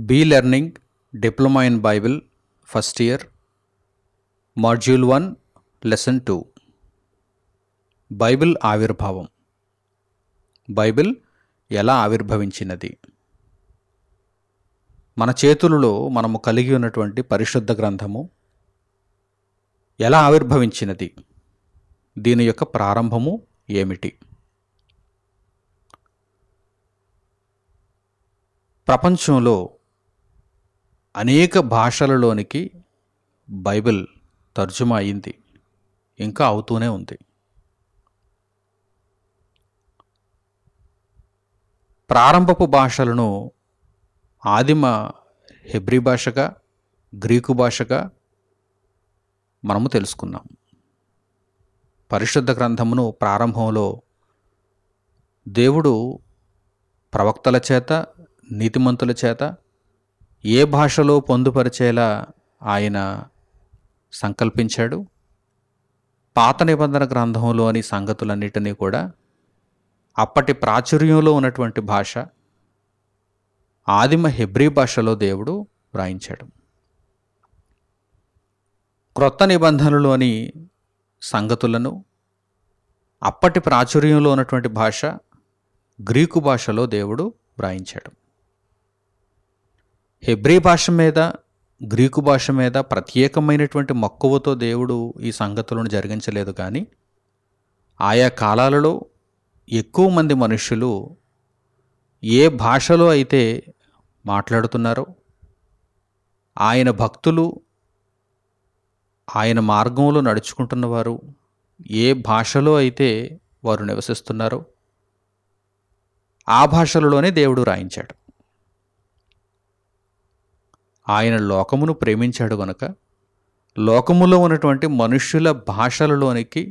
Be learning diploma in Bible first year module 1 lesson 2 Bible ఆవిర్భావం. Bible ఎలా ఆవిర్భవించినది? మన చేతులలో మనము కలిగి ఉన్నటువంటి పరిశుద్ధ గ్రంథము ఎలా ఆవిర్భవించినది? దీని యొక్క ప్రారంభము ఏమిటి? ప్రపంచంలో అనేక భాషలలోనికి బైబిల్ తర్జుమా అయింది, ఇంకా అవుతూనే ఉంది. ప్రారంభపు భాషలను ఆదిమ హెబ్రీ భాషగా, గ్రీకు భాషగా మనము తెలుసుకున్నాం. పరిశుద్ధ గ్రంథమును ప్రారంభంలో దేవుడు ప్రవక్తల చేత, నీతిమంతుల చేత ఏ భాషలో పొందుపరిచేలా ఆయన సంకల్పించాడు. పాత నిబంధన గ్రంథంలోని సంగతులన్నిటినీ కూడా అప్పటి ప్రాచుర్యంలో ఉన్నటువంటి భాష ఆదిమ హెబ్రీ భాషలో దేవుడు వ్రాయించాడు. క్రొత్త నిబంధనలోని సంగతులను అప్పటి ప్రాచుర్యంలో ఉన్నటువంటి భాష గ్రీకు భాషలో దేవుడు వ్రాయించాడు. హెబ్రీ భాష మీద, గ్రీకు భాష మీద ప్రత్యేకమైనటువంటి మక్కువతో దేవుడు ఈ సంగతులను జరిగించలేదు. కానీ ఆయా కాలాలలో ఎక్కువ మంది మనుషులు ఏ భాషలో అయితే మాట్లాడుతున్నారో, ఆయన భక్తులు ఆయన మార్గంలో నడుచుకుంటున్నవారు ఏ భాషలో అయితే వారు నివసిస్తున్నారో ఆ భాషలలోనే దేవుడు రాయించాడు. ఆయన లోకమును ప్రేమించాడు గనుక లోకములో ఉన్నటువంటి మనుష్యుల భాషలలోనికి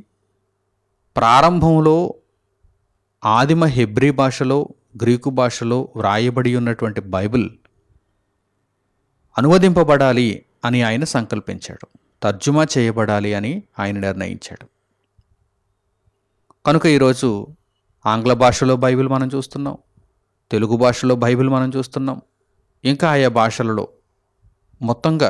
ప్రారంభంలో ఆదిమ హెబ్రీ భాషలో, గ్రీకు భాషలో వ్రాయబడి ఉన్నటువంటి బైబిల్ అనువదింపబడాలి అని ఆయన సంకల్పించాడు, తర్జుమా చేయబడాలి అని ఆయన నిర్ణయించాడు. కనుక ఈరోజు ఆంగ్ల భాషలో బైబిల్ మనం చూస్తున్నాం, తెలుగు భాషలో బైబిల్ మనం చూస్తున్నాం, ఇంకా ఆయా భాషలలో మొత్తంగా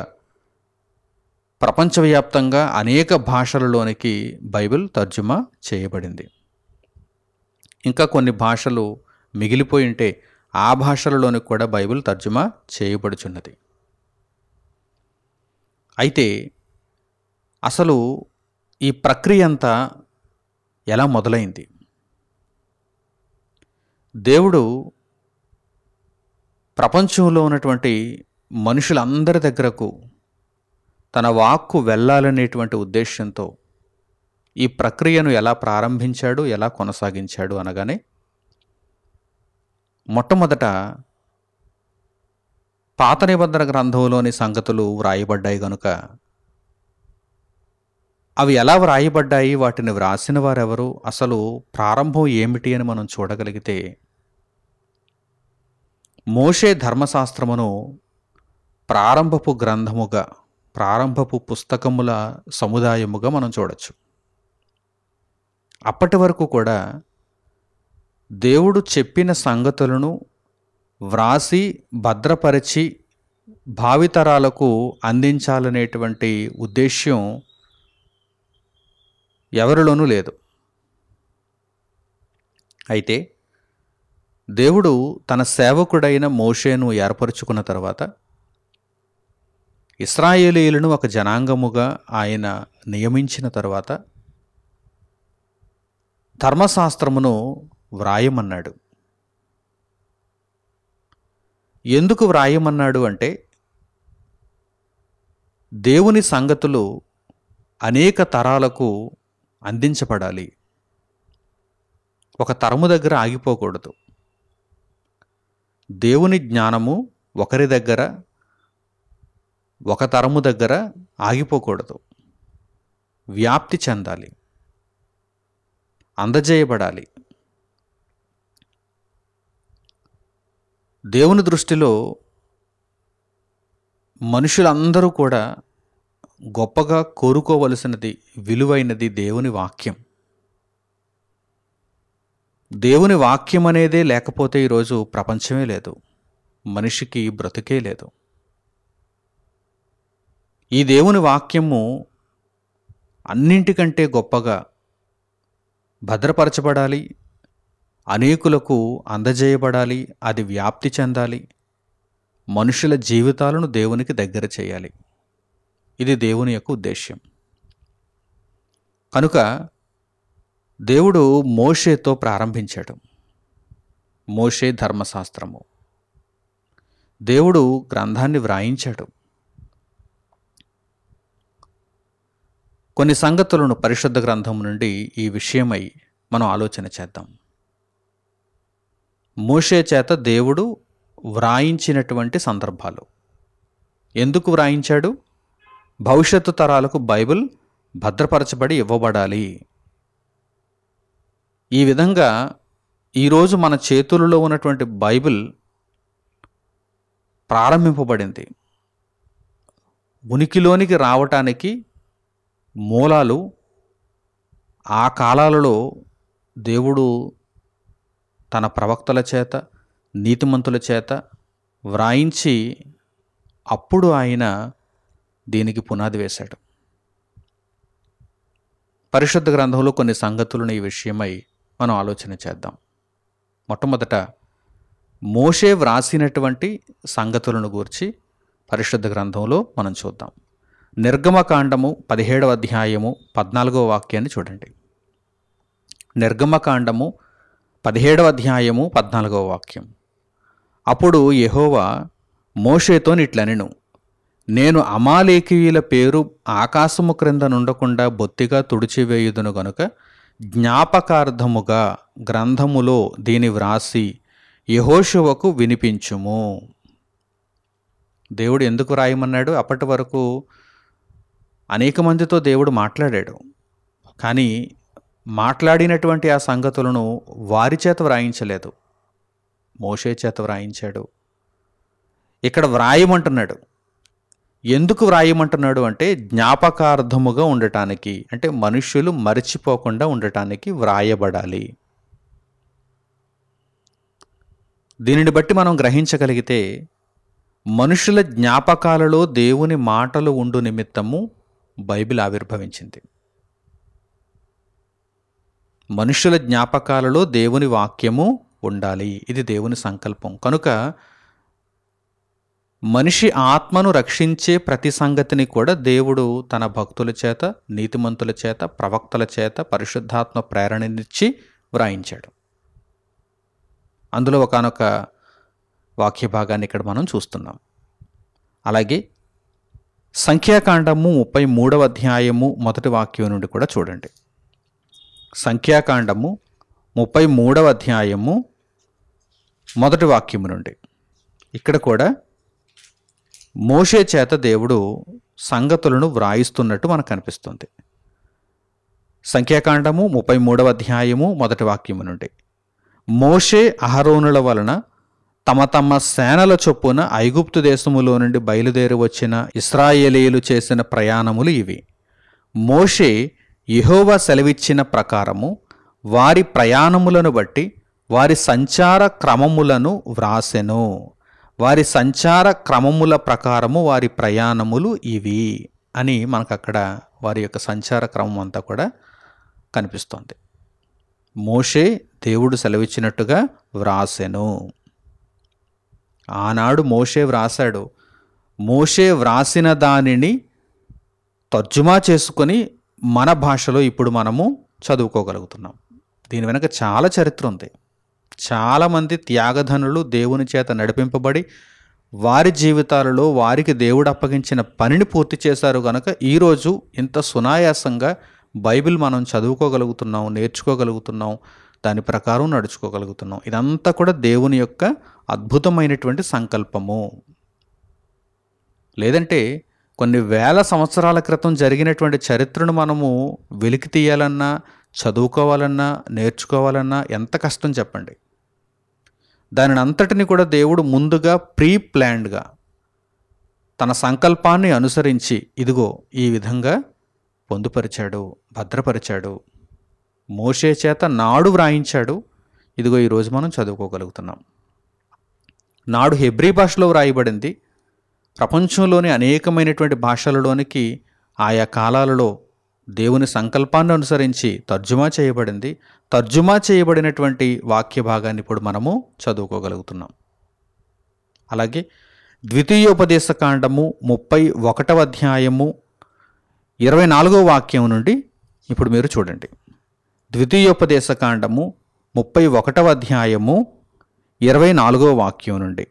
ప్రపంచవ్యాప్తంగా అనేక భాషలలోనికి బైబిల్ తర్జుమా చేయబడింది. ఇంకా కొన్ని భాషలు మిగిలిపోయి ఉంటే ఆ భాషలలోనికి కూడా బైబిల్ తర్జుమా చేయబడుచున్నది. అయితే అసలు ఈ ప్రక్రియ అంతా ఎలా మొదలైంది? దేవుడు ప్రపంచంలో ఉన్నటువంటి మనుషులందరి దగ్గరకు తన వాక్కు వెళ్ళాలనేటువంటి ఉద్దేశంతో ఈ ప్రక్రియను ఎలా ప్రారంభించాడు, ఎలా కొనసాగించాడు అనగానే, మొట్టమొదట పాత నిబంధన గ్రంథంలోని సంగతులు వ్రాయబడ్డాయి గనుక అవి ఎలా వ్రాయబడ్డాయి, వాటిని వ్రాసిన వారెవరు, అసలు ప్రారంభం ఏమిటి అని మనం చూడగలిగితే మోషే ధర్మశాస్త్రమును ప్రారంభపు గ్రంథముగా, ప్రారంభపు పుస్తకముల సముదాయముగా మనం చూడొచ్చు. అప్పటి వరకు కూడా దేవుడు చెప్పిన సంగతులను వ్రాసి భద్రపరిచి భావితరాలకు అందించాలనేటువంటి ఉద్దేశ్యం ఎవరిలోనూ లేదు. అయితే దేవుడు తన సేవకుడైన మోషేను ఏర్పరచుకున్న తర్వాత ఇశ్రాయేలీయులను ఒక జనాంగముగా ఆయన నియమించిన తర్వాత ధర్మశాస్త్రమును వ్రాయమన్నాడు. ఎందుకు వ్రాయమన్నాడు అంటే, దేవుని సంగతులు అనేక తరాలకు అందించబడాలి. ఒక తరము దగ్గర ఆగిపోకూడదు. దేవుని జ్ఞానము ఒకరి దగ్గర, ఒక తరము దగ్గర ఆగిపోకూడదు. వ్యాప్తి చెందాలి, అందజేయబడాలి. దేవుని దృష్టిలో మనుషులందరూ కూడా గొప్పగా కోరుకోవలసినది, విలువైనది దేవుని వాక్యం. దేవుని వాక్యం అనేదే లేకపోతే ఈరోజు ప్రపంచమే లేదు. మనిషికి బ్రతుకే లేదు. ఈ దేవుని వాక్యము అన్నింటికంటే గొప్పగా భద్రపరచబడాలి, అనేకులకు అందజేయబడాలి, అది వ్యాప్తి చెందాలి, మనుషుల జీవితాలను దేవునికి దగ్గర చేయాలి. ఇది దేవుని యొక్క ఉద్దేశ్యం. కనుక దేవుడు మోషేతో ప్రారంభించాడు. మోషే ధర్మశాస్త్రము. దేవుడు గ్రంథాన్ని వ్రాయించాడు. కొన్ని సంగతులను పరిశుద్ధ గ్రంథం నుండి ఈ విషయమై మనం ఆలోచన చేద్దాం. మోషే చేత దేవుడు వ్రాయించినటువంటి సందర్భాలు. ఎందుకు వ్రాయించాడు? భవిష్యత్తు తరాలకు బైబిల్ భద్రపరచబడి ఇవ్వబడాలి. ఈ విధంగా ఈరోజు మన చేతులలో ఉన్నటువంటి బైబిల్ ప్రారంభింపబడింది. ఉనికిలోనికి రావటానికి మూలాలు ఆ కాలాలలో దేవుడు తన ప్రవక్తల చేత, నీతిమంతుల చేత వ్రాయించి అప్పుడు ఆయన దీనికి పునాది వేశాడు. పరిశుద్ధ గ్రంథంలో కొన్ని సంగతులను ఈ విషయమై మనం ఆలోచన చేద్దాం. మొట్టమొదట మోషే వ్రాసినటువంటి సంగతులను గూర్చి పరిశుద్ధ గ్రంథంలో మనం చూద్దాం. నిర్గమకాండము 17వ అధ్యాయము 14వ వాక్యాన్ని చూడండి. నిర్గమకాండము 17వ అధ్యాయము 14వ వాక్యం. అప్పుడు యెహోవా మోషేతో ఇట్లనెను, నేను అమాలేకీయుల పేరు ఆకాశము క్రింద నుండకుండా బొత్తిగా తుడిచివేయుదును గనుక జ్ఞాపకార్థముగా గ్రంథములో దీని వ్రాసి యెహోషువకు వినిపించుము. దేవుడు ఎందుకు రాయమన్నాడు? అప్పటి వరకు అనేక మందితో దేవుడు మాట్లాడాడు. కానీ మాట్లాడినటువంటి ఆ సంగతులను వారి చేత వ్రాయించలేదు, మోషే చేత వ్రాయించాడు. ఇక్కడ వ్రాయమంటున్నాడు. ఎందుకు వ్రాయమంటున్నాడు అంటే జ్ఞాపకార్థముగా ఉండటానికి, అంటే మనుష్యులు మరిచిపోకుండా ఉండటానికి వ్రాయబడాలి. దీనిని బట్టి మనం గ్రహించగలిగితే మనుషుల జ్ఞాపకాలలో దేవుని మాటలు ఉండు నిమిత్తము బైబిల్ ఆవిర్భవించింది. మనుషుల జ్ఞాపకాలలో దేవుని వాక్యము ఉండాలి. ఇది దేవుని సంకల్పం. కనుక మనిషి ఆత్మను రక్షించే ప్రతి సంగతిని కూడా దేవుడు తన భక్తుల చేత, నీతిమంతుల చేత, ప్రవక్తల చేత పరిశుద్ధాత్మ ప్రేరణనిచ్చి వ్రాయించాడు. అందులో ఒకానొక వాక్య భాగాన్ని ఇక్కడ మనం చూస్తున్నాం. అలాగే సంఖ్యాకాండము 33వ అధ్యాయము 1వ వాక్యం నుండి కూడా చూడండి. సంఖ్యాకాండము 33వ అధ్యాయము 1వ వాక్యము నుండి ఇక్కడ కూడా మోషే చేత దేవుడు సంగతులను వ్రాయిస్తున్నట్టు మనకు కనిపిస్తుంది. సంఖ్యాకాండము 33వ అధ్యాయము 1వ వాక్యము నుండి మోషే అహరోనుల వలన తమ తమ సేనల చొప్పున ఐగుప్తు దేశములో నుండి బయలుదేరి వచ్చిన ఇశ్రాయేలీయులు చేసిన ప్రయాణములు ఇవి. మోషే యెహోవా సెలవిచ్చిన ప్రకారము వారి ప్రయాణములను బట్టి వారి సంచార క్రమములను వ్రాసెను. వారి సంచార క్రమముల ప్రకారము వారి ప్రయాణములు ఇవి అని మనకు అక్కడ వారి యొక్క సంచార క్రమం అంతా కూడా కనిపిస్తోంది. మోషే దేవుడు సెలవిచ్చినట్టుగా వ్రాసెను. ఆనాడు మోషే వ్రాసాడు. మోషే వ్రాసిన దానిని తర్జుమా చేసుకొని మన భాషలో ఇప్పుడు మనము చదువుకోగలుగుతున్నాం. దీని వెనక చాలా చరిత్ర ఉంది. చాలామంది త్యాగధనులు దేవుని చేత నడిపింపబడి వారి జీవితాలలో వారికి దేవుడు అప్పగించిన పనిని పూర్తి చేశారు కనుక ఈరోజు ఇంత సునాయాసంగా బైబిల్ మనం చదువుకోగలుగుతున్నాం, నేర్చుకోగలుగుతున్నాం, దాని ప్రకారం నడుచుకోగలుగుతున్నాం. ఇదంతా కూడా దేవుని యొక్క అద్భుతమైనటువంటి సంకల్పము. లేదంటే కొన్ని వేల సంవత్సరాల క్రితం జరిగినటువంటి చరిత్రను మనము వెలికి తీయాలన్నా, చదువుకోవాలన్నా, నేర్చుకోవాలన్నా ఎంత కష్టం చెప్పండి. దానిని అంతటిని కూడా దేవుడు ముందుగా ప్రీ ప్లాన్డ్గా తన సంకల్పాన్ని అనుసరించి ఇదిగో ఈ విధంగా పొందుపరిచాడు, భద్రపరిచాడు. మోషే చేత నాడు వ్రాయించాడు. ఇదిగో ఈరోజు మనం చదువుకోగలుగుతున్నాం. నాడు హెబ్రీ భాషలో వ్రాయబడింది. ప్రపంచంలోని అనేకమైనటువంటి భాషలలోనికి ఆయా కాలాలలో దేవుని సంకల్పాన్ని అనుసరించి తర్జుమా చేయబడింది. తర్జుమా చేయబడినటువంటి వాక్య భాగాన్ని ఇప్పుడు మనము చదువుకోగలుగుతున్నాం. అలాగే ద్వితీయోపదేశ కాండము 31వ అధ్యాయము 24వ వాక్యం నుండి ఇప్పుడు మీరు చూడండి. ద్వితీయోపదేశ కాండము 31వ అధ్యాయము 24వ వాక్యం నుండి,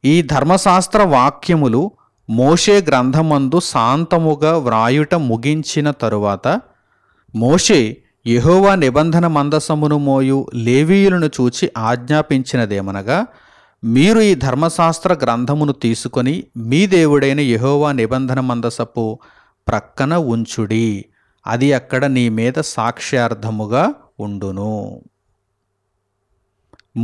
ఈ ధర్మశాస్త్ర వాక్యములు మోషే గ్రంథమందు శాంతముగా వ్రాయుట ముగించిన తరువాత మోషే యెహోవా నిబంధన మందసమును మోయు లేవీయులను చూచి ఆజ్ఞాపించినదేమనగా, మీరు ఈ ధర్మశాస్త్ర గ్రంథమును తీసుకొని మీ దేవుడైన యెహోవా నిబంధన మందసపు ప్రక్కన ఉంచుడి, అది అక్కడ నీ మీద సాక్ష్యార్థముగా ఉండును.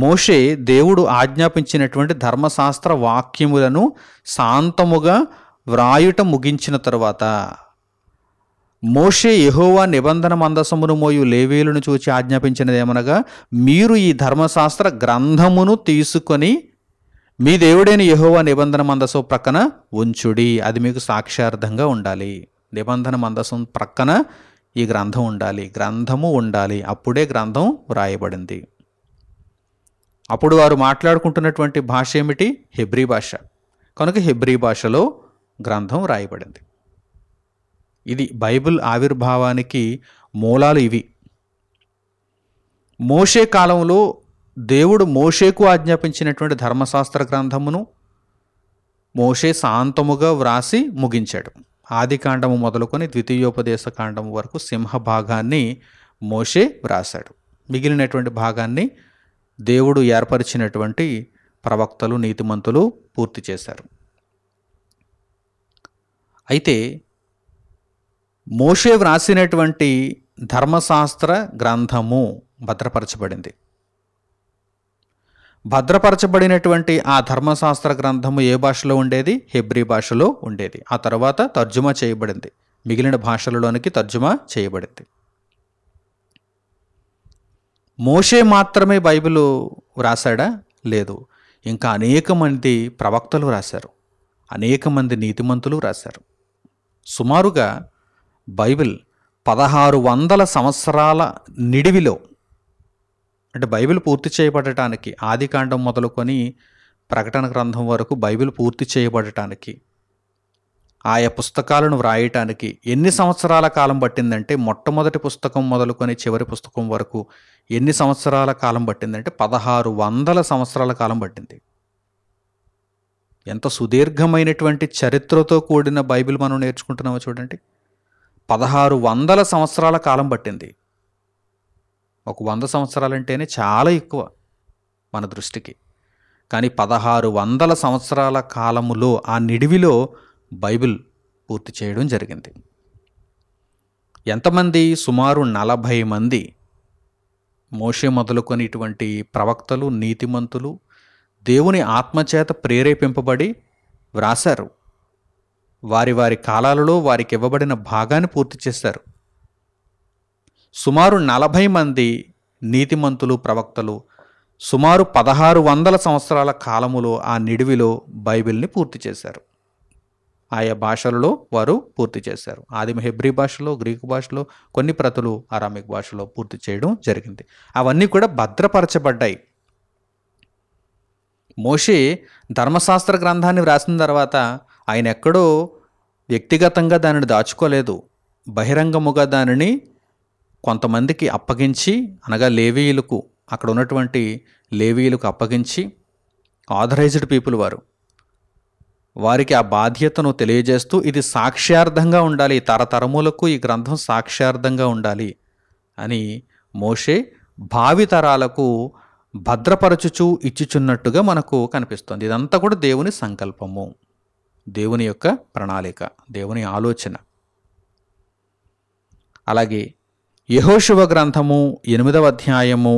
మోషే దేవుడు ఆజ్ఞాపించినటువంటి ధర్మశాస్త్ర వాక్యములను శాంతముగా వ్రాయుట ముగించిన తరువాత మోషే యెహోవా నిబంధన మందసమును మోయు లేవీయులను చూచి ఆజ్ఞాపించినదేమనగా, మీరు ఈ ధర్మశాస్త్ర గ్రంథమును తీసుకొని మీ దేవుడైన యెహోవా నిబంధన మందసం ప్రక్కన ఉంచుడి, అది మీకు సాక్ష్యార్థంగా ఉండాలి. నిబంధన మందసం ప్రక్కన ఈ గ్రంథం ఉండాలి, గ్రంథము ఉండాలి. అప్పుడే గ్రంథం వ్రాయబడింది. అప్పుడు వారు మాట్లాడుకుంటున్నటువంటి భాష ఏమిటి? హెబ్రీ భాష. కనుక హెబ్రీ భాషలో గ్రంథం వ్రాయబడింది. ఇది బైబిల్ ఆవిర్భావానికి మూలాలు ఇవి. మోషే కాలంలో దేవుడు మోషేకు ఆజ్ఞాపించినటువంటి ధర్మశాస్త్ర గ్రంథమును మోషే శాంతముగా వ్రాసి ముగించాడు. ఆది కాండము మొదలుకొని ద్వితీయోపదేశ కాండము వరకు సింహభాగాన్ని మోషే వ్రాసాడు. మిగిలినటువంటి భాగాన్ని దేవుడు ఏర్పరిచినటువంటి ప్రవక్తలు, నీతిమంతులు పూర్తి చేశారు. అయితే మోషే వ్రాసినటువంటి ధర్మశాస్త్ర గ్రంథము భద్రపరచబడింది. భద్రపరచబడినటువంటి ఆ ధర్మశాస్త్ర గ్రంథము ఏ భాషలో ఉండేది? హెబ్రీ భాషలో ఉండేది. ఆ తర్వాత తర్జుమా చేయబడింది, మిగిలిన భాషలలోనికి తర్జుమా చేయబడింది. మోషే మాత్రమే బైబిల్ వ్రాసాడా? లేదు. ఇంకా అనేక మంది ప్రవక్తలు రాశారు, అనేక మంది నీతిమంతులు రాశారు. సుమారుగా బైబిల్ 1600 సంవత్సరాల నిడివిలో, అంటే బైబిల్ పూర్తి చేయబడటానికి ఆది కాండం మొదలుకొని ప్రకటన గ్రంథం వరకు బైబిల్ పూర్తి చేయబడటానికి, ఆయా పుస్తకాలను వ్రాయటానికి ఎన్ని సంవత్సరాల కాలం పట్టిందంటే, మొట్టమొదటి పుస్తకం మొదలుకొని చివరి పుస్తకం వరకు ఎన్ని సంవత్సరాల కాలం పట్టిందంటే 1600 సంవత్సరాల కాలం పట్టింది. ఎంత సుదీర్ఘమైనటువంటి చరిత్రతో కూడిన బైబిల్ మనం నేర్చుకుంటున్నామో చూడండి. 1600 సంవత్సరాల కాలం పట్టింది. ఒక 100 సంవత్సరాలంటేనే చాలా ఎక్కువ మన దృష్టికి. కానీ 1600 సంవత్సరాల కాలములో, ఆ నిడివిలో బైబిల్ పూర్తి చేయడం జరిగింది. ఎంతమంది? సుమారు 40 మంది మోషే మొదలుకొని ఇటువంటి ప్రవక్తలు, నీతిమంతులు దేవుని ఆత్మచేత ప్రేరేపింపబడి వ్రాసారు. వారి వారి కాలాలలో వారికి ఇవ్వబడిన భాగాన్ని పూర్తి చేశారు. సుమారు 40 మంది నీతిమంతులు, ప్రవక్తలు సుమారు 1600 సంవత్సరాల కాలములో ఆ నిడివిలో బైబిల్ని పూర్తి చేశారు. ఆయా భాషలలో వారు పూర్తి చేశారు. ఆదిమ హెబ్రీ భాషలో, గ్రీకు భాషలో, కొన్ని ప్రతులు అరామిక్ భాషలో పూర్తి చేయడం జరిగింది. అవన్నీ కూడా భద్రపరచబడ్డాయి. మోషే ధర్మశాస్త్ర గ్రంథాన్ని వ్రాసిన తర్వాత ఆయన ఎక్కడో వ్యక్తిగతంగా దానిని దాచుకోలేదు. బహిరంగముగా దానిని కొంతమందికి అప్పగించి, అనగా లేవీయులకు, అక్కడ ఉన్నటువంటి లేవీయులకు అప్పగించి, ఆథరైజ్డ్ పీపుల్ వారికి ఆ బాధ్యతను తెలియజేస్తూ, ఇది సాక్ష్యార్థంగా ఉండాలి, తరతరములకు ఈ గ్రంథం సాక్ష్యార్థంగా ఉండాలి అని మోషే భావితరాలకు భద్రపరచుచూ ఇచ్చుచున్నట్టుగా మనకు కనిపిస్తుంది. ఇదంతా కూడా దేవుని సంకల్పము, దేవుని యొక్క ప్రణాళిక, దేవుని ఆలోచన. అలాగే యెహోషువ గ్రంథము 8వ అధ్యాయము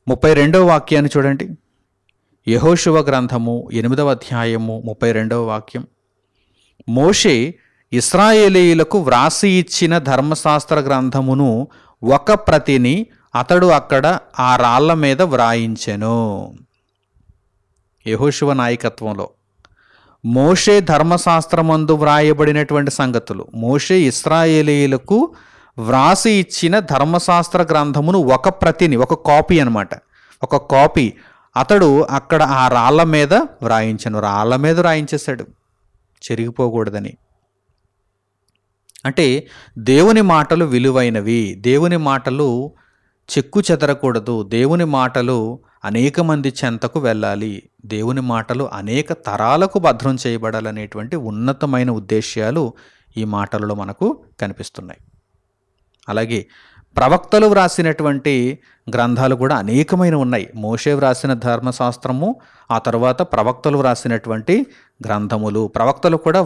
32వ వాక్యాన్ని చూడండి. యెహోషువ గ్రంథము 8వ అధ్యాయము 32వ వాక్యం. మోషే ఇశ్రాయేలీయులకు వ్రాసి ఇచ్చిన ధర్మశాస్త్ర గ్రంథమును ఒక ప్రతిని అతడు అక్కడ ఆ రాళ్ల మీద వ్రాయించెను. యెహోషువ నాయకత్వంలో. మోషే ధర్మశాస్త్రమందు వ్రాయబడినటువంటి సంగతులు, మోషే ఇశ్రాయేలీయులకు వ్రాసి ఇచ్చిన ధర్మశాస్త్ర గ్రంథమును ఒక ప్రతిని, ఒక కాపీ అన్నమాట, ఒక కాపీ అతడు అక్కడ ఆ రాళ్ళ మీద వ్రాయించేశాడు చెరిగిపోకూడదని. అంటే దేవుని మాటలు విలువైనవి, దేవుని మాటలు చెక్కు చెదరకూడదు, దేవుని మాటలు అనేక మంది చెంతకు వెళ్ళాలి, దేవుని మాటలు అనేక తరాలకు భద్రం చేయబడాలనేటువంటి ఉన్నతమైన ఉద్దేశ్యాలు ఈ మాటలలో మనకు కనిపిస్తున్నాయి. అలాగే ప్రవక్తలు వ్రాసినటువంటి గ్రంథాలు కూడా అనేకమైన ఉన్నాయి. మోషే వ్రాసిన ధర్మశాస్త్రము, ఆ తర్వాత ప్రవక్తలు వ్రాసినటువంటి గ్రంథములు. ప్రవక్తలు కూడా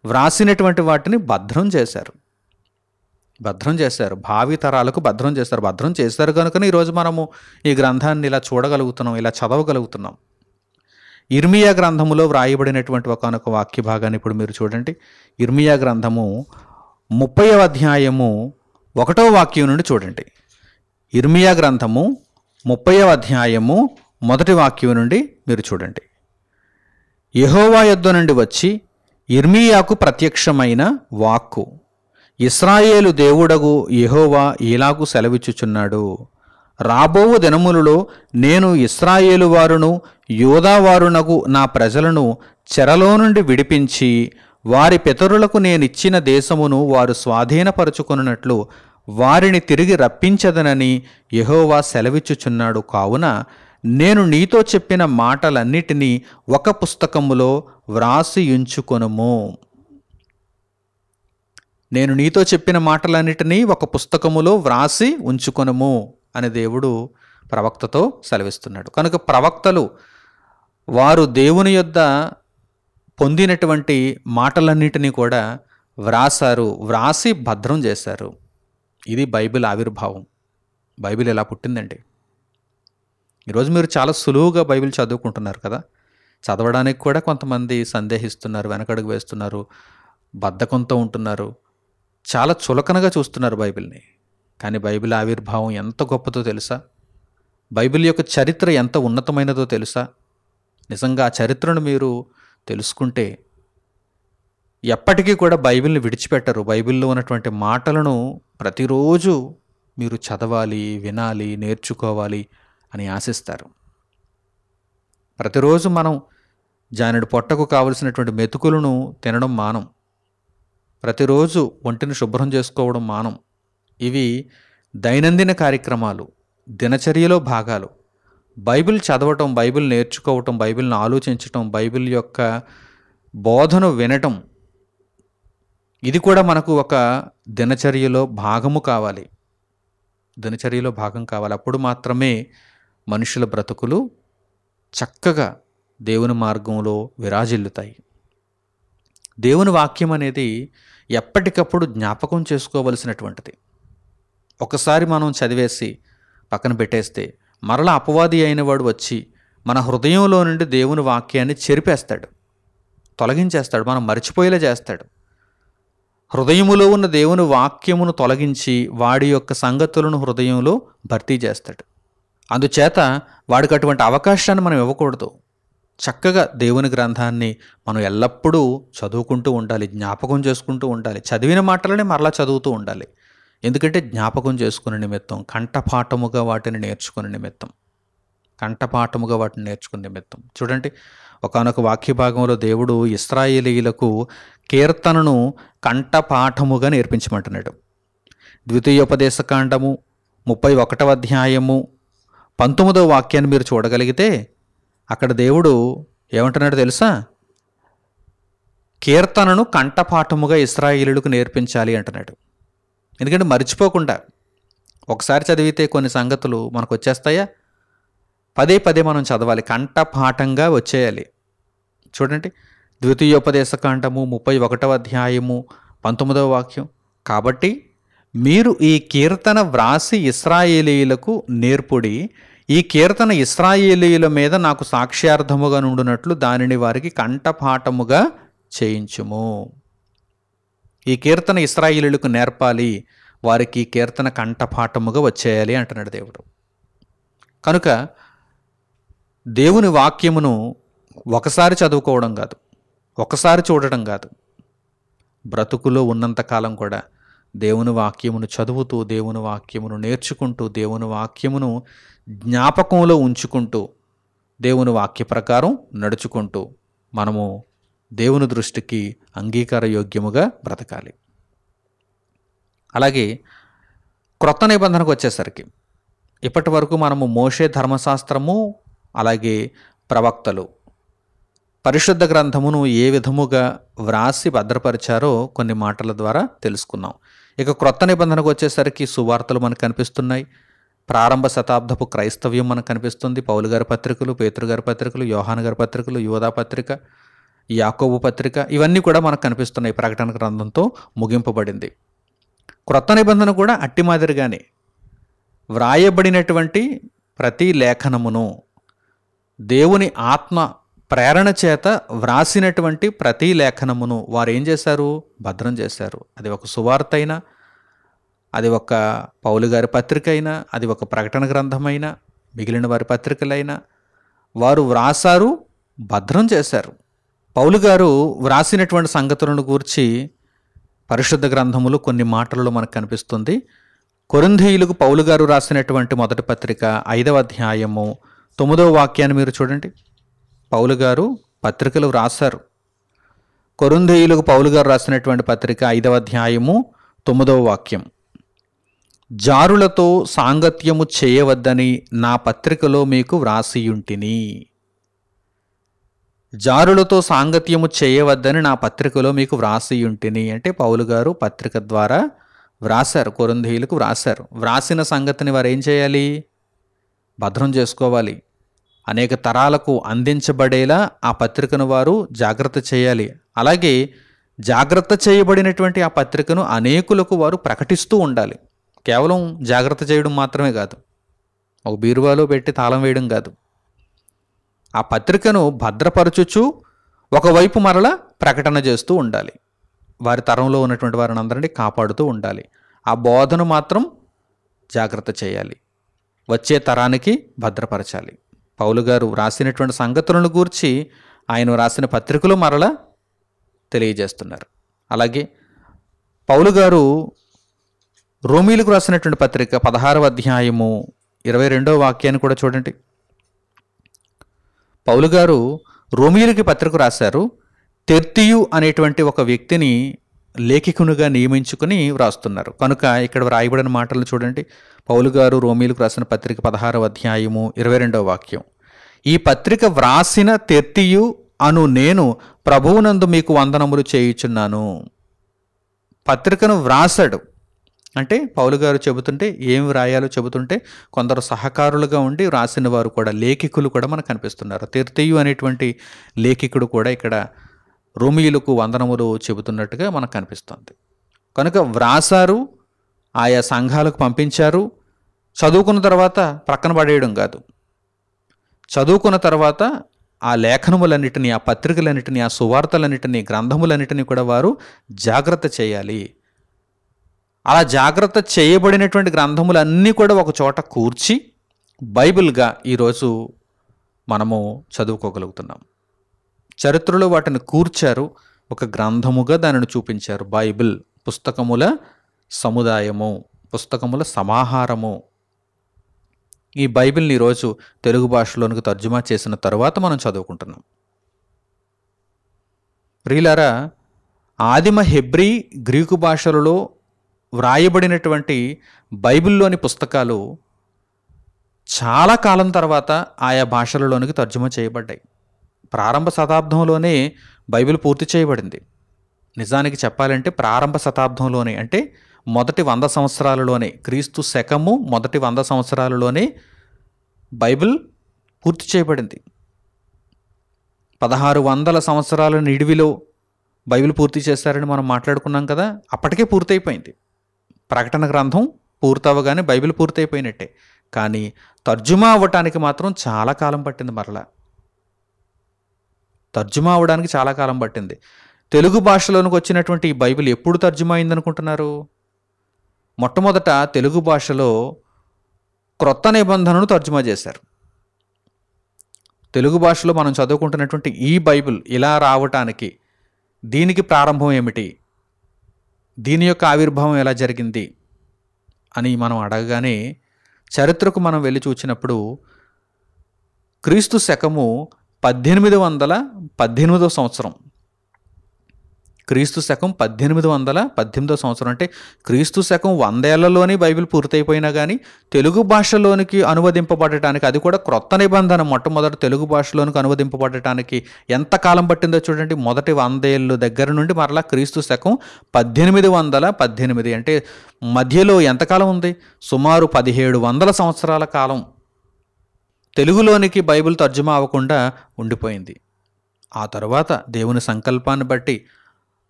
వ్రాసినటువంటి వాటిని భద్రం చేశారు, భావి తరాలకు భద్రం చేశారు కనుకనే ఈరోజు మనము ఈ గ్రంథాన్ని ఇలా చూడగలుగుతున్నాం, ఇలా చదవగలుగుతున్నాం. ఇర్మియా గ్రంథములో వ్రాయబడినటువంటి ఒకనొక వాక్య భాగాన్ని ఇప్పుడు మీరు చూడండి. ఇర్మియా గ్రంథము 30వ అధ్యాయము 1వ వాక్యం నుండి చూడండి. ఇర్మియా గ్రంథము 30వ అధ్యాయము 1వ వాక్యం నుండి మీరు చూడండి. యెహోవా యొద్ద నుండి వచ్చి ఇర్మియాకు ప్రత్యక్షమైన వాక్కు, ఇశ్రాయేలు దేవుడగు యెహోవా ఇలాగు సెలవిచ్చుచున్నాడు, రాబోవు దినములలో నేను ఇశ్రాయేలు వారును యూదావారునగు నా ప్రజలను చెరలో నుండి విడిపించి వారి పితరులకు నేనిచ్చిన దేశమును వారు స్వాధీనపరుచుకొనున్నట్లు వారిని తిరిగి రప్పించదనని యెహోవా సెలవిచ్చుచున్నాడు. కావున నేను నీతో చెప్పిన మాటలన్నిటినీ ఒక పుస్తకములో వ్రాసి ఉంచుకొనుము. నేను నీతో చెప్పిన మాటలన్నిటినీ ఒక పుస్తకములో వ్రాసి ఉంచుకొనుము అని దేవుడు ప్రవక్తతో సెలవిస్తున్నాడు. కనుక ప్రవక్తలు వారు దేవుని యొద్ద పొందినటువంటి మాటలన్నిటినీ కూడా వ్రాసి భద్రం చేశారు. ఇది బైబిల్ ఆవిర్భావం. బైబిల్ ఎలా పుట్టిందండి? ఈరోజు మీరు చాలా సులువుగా బైబిల్ చదువుకుంటున్నారు కదా, చదవడానికి కూడా కొంతమంది సందేహిస్తున్నారు, వెనకడుగు వేస్తున్నారు, బద్ధకంతో ఉంటున్నారు, చాలా చులకనగా చూస్తున్నారు బైబిల్ని. కానీ బైబిల్ ఆవిర్భావం ఎంత గొప్పదో తెలుసా? బైబిల్ యొక్క చరిత్ర ఎంత ఉన్నతమైనదో తెలుసా? నిజంగా ఆ చరిత్రను మీరు తెలుసుకుంటే ఎప్పటికీ కూడా బైబిల్ని విడిచిపెట్టరు. బైబిల్లో ఉన్నటువంటి మాటలను ప్రతిరోజు మీరు చదవాలి, వినాలి, నేర్చుకోవాలి అని ఆశిస్తారు. ప్రతిరోజు మనం జానెడు పొట్టకు కావలసినటువంటి మెతుకులను తినడం మానం, ప్రతిరోజు ఒంటిని శుభ్రం చేసుకోవడం మానం. ఇవి దైనందిన కార్యక్రమాలు, దినచర్యలో భాగాలు. బైబిల్ చదవటం, బైబిల్ నేర్చుకోవటం, బైబిల్ని ఆలోచించటం, బైబిల్ యొక్క బోధను వినటం, ఇది కూడా మనకు ఒక దినచర్యలో భాగము కావాలి, దినచర్యలో భాగం కావాలి. అప్పుడు మాత్రమే మనుషుల బ్రతుకులు చక్కగా దేవుని మార్గంలో విరాజిల్లుతాయి. దేవుని వాక్యం అనేది ఎప్పటికప్పుడు జ్ఞాపకం చేసుకోవలసినటువంటిది. ఒకసారి మనం చదివేసి పక్కన పెట్టేస్తే మరలా అపవాది అయిన వాడు వచ్చి మన హృదయంలో నుండి దేవుని వాక్యాన్ని చెరిపేస్తాడు, తొలగించేస్తాడు, మనం మర్చిపోయేలా చేస్తాడు. హృదయములో ఉన్న దేవుని వాక్యమును తొలగించి వాడి యొక్క సంగతులను హృదయంలో భర్తీ చేస్తాడు. అందుచేత వాడికి అటువంటి అవకాశాన్ని మనం ఇవ్వకూడదు. చక్కగా దేవుని గ్రంథాన్ని మనం ఎల్లప్పుడూ చదువుకుంటూ ఉండాలి, జ్ఞాపకం చేసుకుంటూ ఉండాలి. చదివిన మాటలనే మరలా చదువుతూ ఉండాలి. ఎందుకంటే జ్ఞాపకం చేసుకునే నిమిత్తం, కంఠపాఠముగా వాటిని నేర్చుకునే నిమిత్తం, చూడండి, ఒకానొక వాక్య భాగంలో దేవుడు ఇశ్రాయేలీయులకు కీర్తనను కంఠపాఠముగా నేర్పించమంటున్నాడు. ద్వితీయోపదేశకాండము 31వ అధ్యాయము 19వ వాక్యాన్ని మీరు చూడగలిగితే అక్కడ దేవుడు ఏమంటున్నాడు తెలుసా? కీర్తనను కంఠపాఠముగా ఇశ్రాయేలీయులకు నేర్పించాలి అంటున్నాడు. ఎందుకంటే మర్చిపోకుండా ఒకసారి చదివితే కొన్ని సంగతులు మనకు వచ్చేస్తాయా? పదే పదే మనం చదవాలి, కంఠపాఠంగా వచ్చేయాలి. చూడండి, ద్వితీయోపదేశకాండము 31వ అధ్యాయము 19వ వాక్యం, కాబట్టి మీరు ఈ కీర్తన వ్రాసి ఇశ్రాయేలీయులకు నేర్పుడి, ఈ కీర్తన ఇశ్రాయేలీయుల మీద నాకు సాక్ష్యార్థముగా నుండునట్లు దానిని వారికి కంఠపాఠముగా చేయించుము. ఈ కీర్తన ఇశ్రాయేలీయులకు నేర్పాలి, వారికి ఈ కీర్తన కంఠపాఠముగా వచ్చేయాలి అంటున్నాడు దేవుడు. కనుక దేవుని వాక్యమును ఒకసారి చదువుకోవడం కాదు, ఒకసారి చూడటం కాదు, బ్రతుకులో ఉన్నంతకాలం కూడా దేవుని వాక్యమును చదువుతూ, దేవుని వాక్యమును నేర్చుకుంటూ, దేవుని వాక్యమును జ్ఞాపకంలో ఉంచుకుంటూ, దేవుని వాక్య ప్రకారం నడుచుకుంటూ మనము దేవుని దృష్టికి అంగీకార యోగ్యముగా బ్రతకాలి. అలాగే క్రొత్త నిబంధనకు వచ్చేసరికి ఇప్పటి వరకు మనము మోషే ధర్మశాస్త్రము, అలాగే ప్రవక్తలు, పరిశుద్ధ గ్రంథమును ఏ విధముగా వ్రాసి భద్రపరిచారో కొన్ని మాటల ద్వారా తెలుసుకున్నాం. ఇక క్రొత్త నిబంధనకు వచ్చేసరికి సువార్తలు మనకు కనిపిస్తున్నాయి. ప్రారంభ శతాబ్దపు క్రైస్తవ్యం మనకు కనిపిస్తుంది. పౌలు గారి పత్రికలు, పేతురు గారి పత్రికలు, యోహాను గారి పత్రికలు, యోధా పత్రిక, యాకోబు పత్రిక, ఇవన్నీ కూడా మనకు కనిపిస్తున్నాయి. ప్రకటన గ్రంథంతో ముగింపబడింది. క్రొత్త నిబంధన కూడా అట్టి మాదిరిగానే వ్రాయబడినటువంటి ప్రతి లేఖనమును దేవుని ఆత్మ ప్రేరణ చేత వ్రాసినటువంటి ప్రతి లేఖనమును వారు ఏం చేశారు? భద్రం చేశారు. అది ఒక సువార్త అయినా, అది ఒక పౌలు గారి పత్రిక అయినా, అది ఒక ప్రకటన గ్రంథమైనా, మిగిలిన వారి పత్రికలైనా వారు వ్రాసారు, భద్రం చేశారు. పౌలు గారు వ్రాసినటువంటి సంగతులను గూర్చి పరిశుద్ధ గ్రంథములు కొన్ని మాటలలో మనకు కనిపిస్తుంది. కొరింథీయులకు పౌలు గారు రాసినటువంటి మొదటి పత్రిక 5వ అధ్యాయము 9వ వాక్యాన్ని మీరు చూడండి. పౌలు గారు పత్రికలు రాశారు. కొరింథీయులకు పౌలు గారు రాసినటువంటి పత్రిక 5వ అధ్యాయము 9వ వాక్యం, జారులతో సాంగత్యము చేయవద్దని నా పత్రికలో మీకు వ్రాసియుంటిని. జారులతో సాంగత్యము చేయవద్దని నా పత్రికలో మీకు వ్రాసియుంటిని అంటే పౌలు గారు పత్రిక ద్వారా వ్రాసారు, కొరింథీయులకు వ్రాసారు. వ్రాసిన సంగతిని వారు ఏం చేయాలి? భద్రం చేసుకోవాలి. అనేక తరాలకు అందించబడేలా ఆ పత్రికను వారు జాగ్రత్త చేయాలి. అలాగే జాగ్రత్త చేయబడినటువంటి ఆ పత్రికను అనేకులకు వారు ప్రకటిస్తూ ఉండాలి. కేవలం జాగ్రత్త చేయడం మాత్రమే కాదు, ఒక బీరువాలో పెట్టి తాళం వేయడం కాదు. ఆ పత్రికను భద్రపరచుచు ఒకవైపు మరలా ప్రకటన చేస్తూ ఉండాలి. వారి తరంలో ఉన్నటువంటి వారిని అందరినీ కాపాడుతూ ఉండాలి. ఆ బోధను మాత్రం జాగ్రత్త చేయాలి, వచ్చే తరానికి భద్రపరచాలి. పౌలు గారు రాసినటువంటి సంగతులను గూర్చి ఆయన రాసిన పత్రికలు మరలా తెలియజేస్తున్నారు. అలాగే పౌలు గారు రోమీలకు రాసినటువంటి పత్రిక 16వ అధ్యాయము 22వ వాక్యాన్ని కూడా చూడండి. పౌలు గారు రోమీయులకి పత్రిక రాశారు. తెర్తియు అనేటువంటి ఒక వ్యక్తిని లేఖికునిగా నియమించుకుని వ్రాస్తున్నారు. కనుక ఇక్కడ వ్రాయబడిన మాటలు చూడండి. పౌలు గారు రోమీయులకు రాసిన పత్రిక 16వ అధ్యాయము 22వ వాక్యం, ఈ పత్రిక వ్రాసిన తెర్తియు అను నేను ప్రభువునందు మీకు వందనములు చేయుచున్నాను. పత్రికను వ్రాసాడు అంటే పౌలు గారు చెబుతుంటే, ఏమి వ్రాయాలో చెబుతుంటే కొందరు సహకారులుగా ఉండి వ్రాసిన వారు కూడా, లేఖికులు కూడా మనకు కనిపిస్తున్నారు. తెర్తియు అనేటువంటి లేఖికుడు కూడా ఇక్కడ రోమీయులకు వందనములు చెబుతున్నట్టుగా మనకు కనిపిస్తుంది. కనుక వ్రాసారు, ఆయా సంఘాలకు పంపించారు. చదువుకున్న తర్వాత ప్రక్కన పడేయడం కాదు, చదువుకున్న తర్వాత ఆ లేఖనములన్నిటినీ, ఆ పత్రికలన్నిటినీ, ఆ సువార్తలన్నిటినీ, గ్రంథములన్నిటినీ కూడా వారు జాగ్రత్త చేయాలి. అలా జాగ్రత్త చేయబడినటువంటి గ్రంథములన్నీ కూడా ఒక చోట కూర్చి బైబిల్గా ఈరోజు మనము చదువుకోగలుగుతున్నాం. చరిత్రలో వాటిని కూర్చారు, ఒక గ్రంథముగా దానిని చూపించారు. బైబిల్ పుస్తకముల సముదాయము, పుస్తకముల సమాహారము. ఈ బైబిల్ని ఈరోజు తెలుగు భాషలోనికి తర్జుమా చేసిన తరువాత మనం చదువుకుంటున్నాం. ప్రియులారా, ఆదిమ హెబ్రీ, గ్రీకు భాషలలో వ్రాయబడినటువంటి బైబిల్లోని పుస్తకాలు చాలా కాలం తర్వాత ఆయా భాషలలోనికి తర్జుమా చేయబడ్డాయి. ప్రారంభ శతాబ్దంలోనే బైబిల్ పూర్తి చేయబడింది. నిజానికి చెప్పాలంటే ప్రారంభ శతాబ్దంలోనే, అంటే మొదటి 100 సంవత్సరాలలోనే, క్రీస్తు శకము మొదటి 100 సంవత్సరాలలోనే బైబిల్ పూర్తి చేయబడింది. 1600 సంవత్సరాల నిడివిలో బైబిల్ పూర్తి చేశారని మనం మాట్లాడుకున్నాం కదా, అప్పటికే పూర్తయిపోయింది. ప్రకటన గ్రంథం పూర్తవగానే బైబిల్ పూర్తయిపోయినట్టే. కానీ తర్జుమా అవ్వటానికి మాత్రం చాలా కాలం పట్టింది. మరలా తర్జుమా అవ్వడానికి చాలా కాలం పట్టింది. తెలుగు భాషలోనికి వచ్చినటువంటి ఈ బైబిల్ ఎప్పుడు తర్జుమా అయిందనుకుంటున్నారు? మొట్టమొదట తెలుగు భాషలో క్రొత్త నిబంధనను తర్జుమా చేశారు. తెలుగు భాషలో మనం చదువుకుంటున్నటువంటి ఈ బైబిల్ ఇలా రావటానికి దీనికి ప్రారంభం ఏమిటి, దీని యొక్క ఆవిర్భావం ఎలా జరిగింది అని మనం అడగగానే చరిత్రకు మనం వెళ్ళి చూసినప్పుడు క్రీస్తు శకము 1818 సంవత్సరం, క్రీస్తు శకం 1818 సంవత్సరం అంటే క్రీస్తు శకం 100 ఏళ్లలోనే బైబిల్ పూర్తయిపోయినా కానీ తెలుగు భాషలోనికి అనువదింపబడటానికి, అది కూడా క్రొత్త నిబంధన మొట్టమొదటి తెలుగు భాషలోనికి అనువదింపబడటానికి ఎంత కాలం పట్టిందో చూడండి. మొదటి 100 ఏళ్ళు దగ్గర నుండి మరలా క్రీస్తు శకం 1818 అంటే మధ్యలో ఎంతకాలం ఉంది? సుమారు 1700 సంవత్సరాల కాలం తెలుగులోనికి బైబిల్ తర్జుమా అవ్వకుండా ఉండిపోయింది. ఆ తర్వాత దేవుని సంకల్పాన్ని బట్టి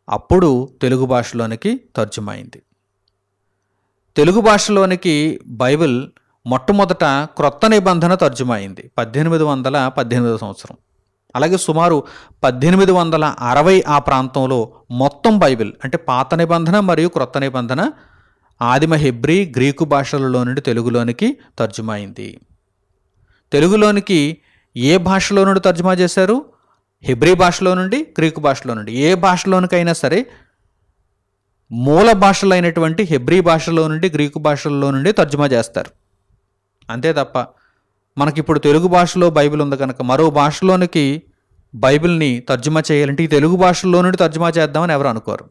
అప్పుడు తెలుగు భాషలోనికి తర్జుమా అయింది. తెలుగు భాషలోనికి బైబిల్ మొట్టమొదట క్రొత్త నిబంధన తర్జుమా అయింది 1818 సంవత్సరం. అలాగే సుమారు 1860 ఆ ప్రాంతంలో మొత్తం బైబిల్ అంటే పాత నిబంధన మరియు క్రొత్త నిబంధన ఆదిమ హెబ్రీ, గ్రీకు భాషలలో నుండి తెలుగులోనికి తర్జుమా అయింది. తెలుగులోనికి ఏ భాషలో నుండి తర్జుమా చేశారు? హెబ్రీ భాషలో నుండి, గ్రీకు భాషలో నుండి. ఏ భాషలోనికైనా సరే మూల భాషలైనటువంటి హెబ్రీ భాషలో నుండి, గ్రీకు భాషల్లో నుండి తర్జుమా చేస్తారు. అంతే తప్ప మనకిప్పుడు తెలుగు భాషలో బైబిల్ ఉంది కనుక మరో భాషలోనికి బైబిల్ని తర్జుమా చేయాలంటే ఈ తెలుగు భాషలో నుండి తర్జుమా చేద్దామని ఎవరు అనుకోరు.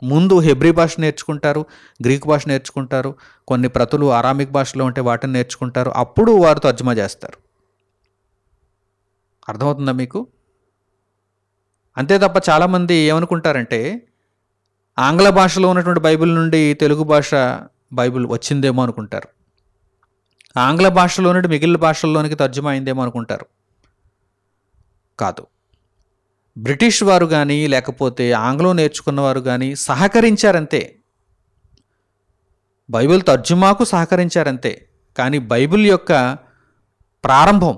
ముందు హెబ్రీ భాష నేర్చుకుంటారు, గ్రీకు భాష నేర్చుకుంటారు, కొన్ని ప్రతులు అరామిక్ భాషలో ఉంటే వాటిని నేర్చుకుంటారు, అప్పుడు వారు తర్జుమా చేస్తారు. అర్థమవుతుందా మీకు? అంతే తప్ప చాలామంది ఏమనుకుంటారంటే ఆంగ్ల భాషలో ఉన్నటువంటి బైబిల్ నుండి తెలుగు భాష బైబిల్ వచ్చిందేమో అనుకుంటారు, ఆంగ్ల భాషలో నుండి మిగిలిన భాషల్లోనికి తర్జుమా అయిందేమో అనుకుంటారు. కాదు. బ్రిటిష్ వారు కానీ లేకపోతే ఆంగ్లం నేర్చుకున్నవారు కానీ సహకరించారంతే, బైబిల్ తర్జుమాకు సహకరించారంతే. కానీ బైబిల్ యొక్క ప్రారంభం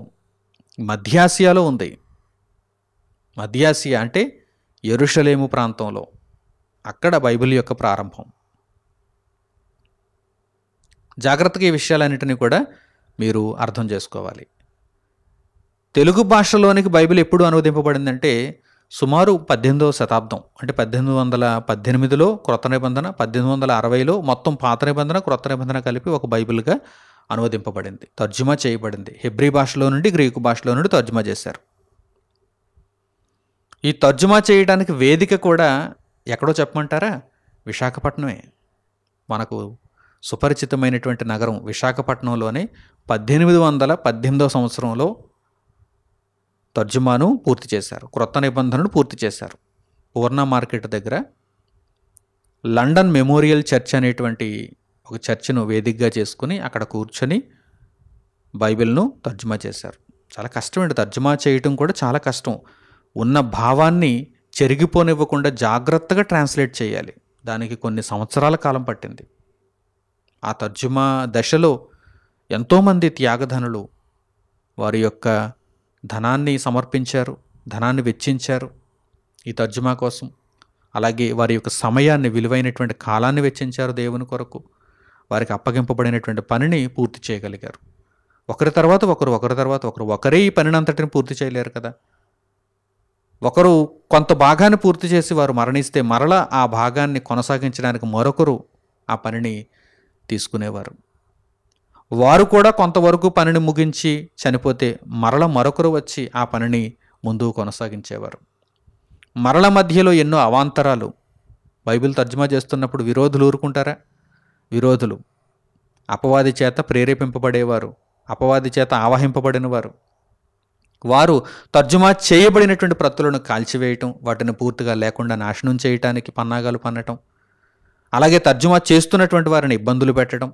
మధ్యాసియాలో ఉంది. మధ్యాసియా అంటే యెరూషలేము ప్రాంతంలో, అక్కడ బైబిల్ యొక్క ప్రారంభం. జాగ్రత్తగా ఈ విషయాలన్నింటినీ కూడా మీరు అర్థం చేసుకోవాలి. తెలుగు భాషలోనికి బైబిల్ ఎప్పుడు అనువదింపబడిందంటే సుమారు 18వ శతాబ్దం అంటే 1818లో క్రొత్త నిబంధన, 1860లో మొత్తం పాత నిబంధన క్రొత్త నిబంధన కలిపి ఒక బైబిల్గా అనువదింపబడింది, తర్జుమా చేయబడింది. హెబ్రీ భాషలో నుండి గ్రీకు భాషలో నుండి తర్జుమా చేశారు. ఈ తర్జుమా చేయడానికి వేదిక కూడా ఎక్కడో చెప్పమంటారా? విశాఖపట్నమే. మనకు సుపరిచితమైనటువంటి నగరం విశాఖపట్నంలోనే 1818 సంవత్సరంలో తర్జుమాను పూర్తి చేశారు, క్రొత్త నిబంధనను పూర్తి చేశారు. పూర్ణ మార్కెట్ దగ్గర లండన్ మెమోరియల్ చర్చ్ అనేటువంటి ఒక చర్చ్ను వేదికగా చేసుకుని అక్కడ కూర్చొని బైబిల్ను తర్జుమా చేశారు. చాలా కష్టమండి, తర్జుమా చేయటం కూడా చాలా కష్టం. ఉన్న భావాన్ని చెరిగిపోనివ్వకుండా జాగ్రత్తగా ట్రాన్స్లేట్ చేయాలి. దానికి కొన్ని సంవత్సరాల కాలం పట్టింది. ఆ తర్జుమా దశలో ఎంతోమంది త్యాగధనులు వారి యొక్క ధనాన్ని సమర్పించారు, ధనాన్ని వెచ్చించారు ఈ తర్జుమా కోసం. అలాగే వారి యొక్క సమయాన్ని, విలువైనటువంటి కాలాన్ని వెచ్చించారు దేవుని కొరకు. వారికి అప్పగింపబడినటువంటి పనిని పూర్తి చేయగలిగారు. ఒకరి తర్వాత ఒకరు, ఒకరి తర్వాత ఒకరు. ఒకరే ఈ పనిని అంతటిని పూర్తి చేయలేరు కదా. ఒకరు కొంత భాగాన్ని పూర్తి చేసి వారు మరణిస్తే మరలా ఆ భాగాన్ని కొనసాగించడానికి మరొకరు ఆ పనిని తీసుకునేవారు. వారు కూడా కొంతవరకు పనిని ముగించి చనిపోతే మరల మరొకరు వచ్చి ఆ పనిని ముందుకు కొనసాగించేవారు. మరల మధ్యలో ఎన్నో అవాంతరాలు. బైబిల్ తర్జుమా చేస్తున్నప్పుడు విరోధులు ఊరుకుంటారా? విరోధులు అపవాది చేత ప్రేరేపింపబడేవారు, అపవాది చేత ఆవహింపబడినవారు. వారు తర్జుమా చేయబడినటువంటి ప్రతులను కాల్చివేయటం, వాటిని పూర్తిగా లేకుండా నాశనం చేయటానికి పన్నాగాలు పన్నటం, అలాగే తర్జుమా చేస్తున్నటువంటి వారిని ఇబ్బందులు పెట్టడం,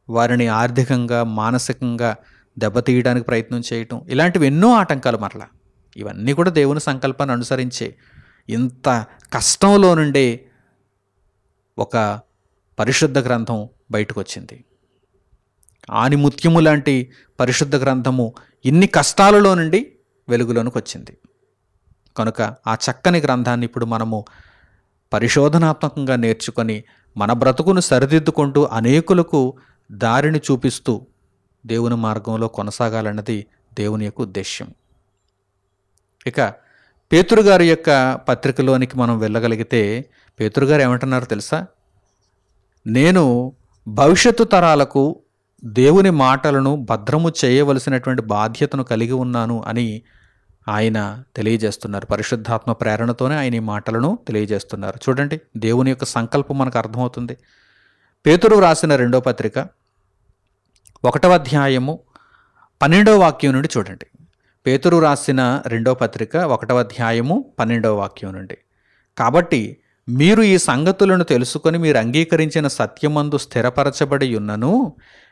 వారిని ఆర్థికంగా, మానసికంగా దెబ్బతీయడానికి ప్రయత్నం చేయటం, ఇలాంటివి ఎన్నో ఆటంకాలు. మరలా ఇవన్నీ కూడా దేవుని సంకల్పాన్ని అనుసరించే ఇంత కష్టంలో నుండే ఒక పరిశుద్ధ గ్రంథం బయటకు వచ్చింది. ఆనిముత్యము లాంటి పరిశుద్ధ గ్రంథము ఇన్ని కష్టాలలో నుండి వెలుగులోనికి వచ్చింది. కనుక ఆ చక్కని గ్రంథాన్ని ఇప్పుడు మనము పరిశోధనాత్మకంగా నేర్చుకొని మన బ్రతుకును సరిదిద్దుకుంటూ అనేకులకు దారిని చూపిస్తూ దేవుని మార్గంలో కొనసాగాలన్నది దేవుని యొక్క ఉద్దేశ్యం. ఇక పేతురు గారి యొక్క పత్రికలోనికి మనం వెళ్ళగలిగితే పేతురు గారు ఏమంటున్నారో తెలుసా? నేను భవిష్యత్తు తరాలకు దేవుని మాటలను భద్రము చేయవలసినటువంటి బాధ్యతను కలిగి ఉన్నాను అని ఆయన తెలియజేస్తున్నారు. పరిశుద్ధాత్మ ప్రేరణతోనే ఆయన ఈ మాటలను తెలియజేస్తున్నారు. చూడండి, దేవుని యొక్క సంకల్పం మనకు అర్థమవుతుంది. పేతురు రాసిన 2వ పత్రిక 1వ అధ్యాయము 12వ వాక్యం నుండి చూడండి. పేతురు రాసిన 2వ పత్రిక 1వ అధ్యాయము 12వ వాక్యం నుండి. కాబట్టి మీరు ఈ సంగతులను తెలుసుకొని మీరు అంగీకరించిన సత్యమందు స్థిరపరచబడి ఉన్నను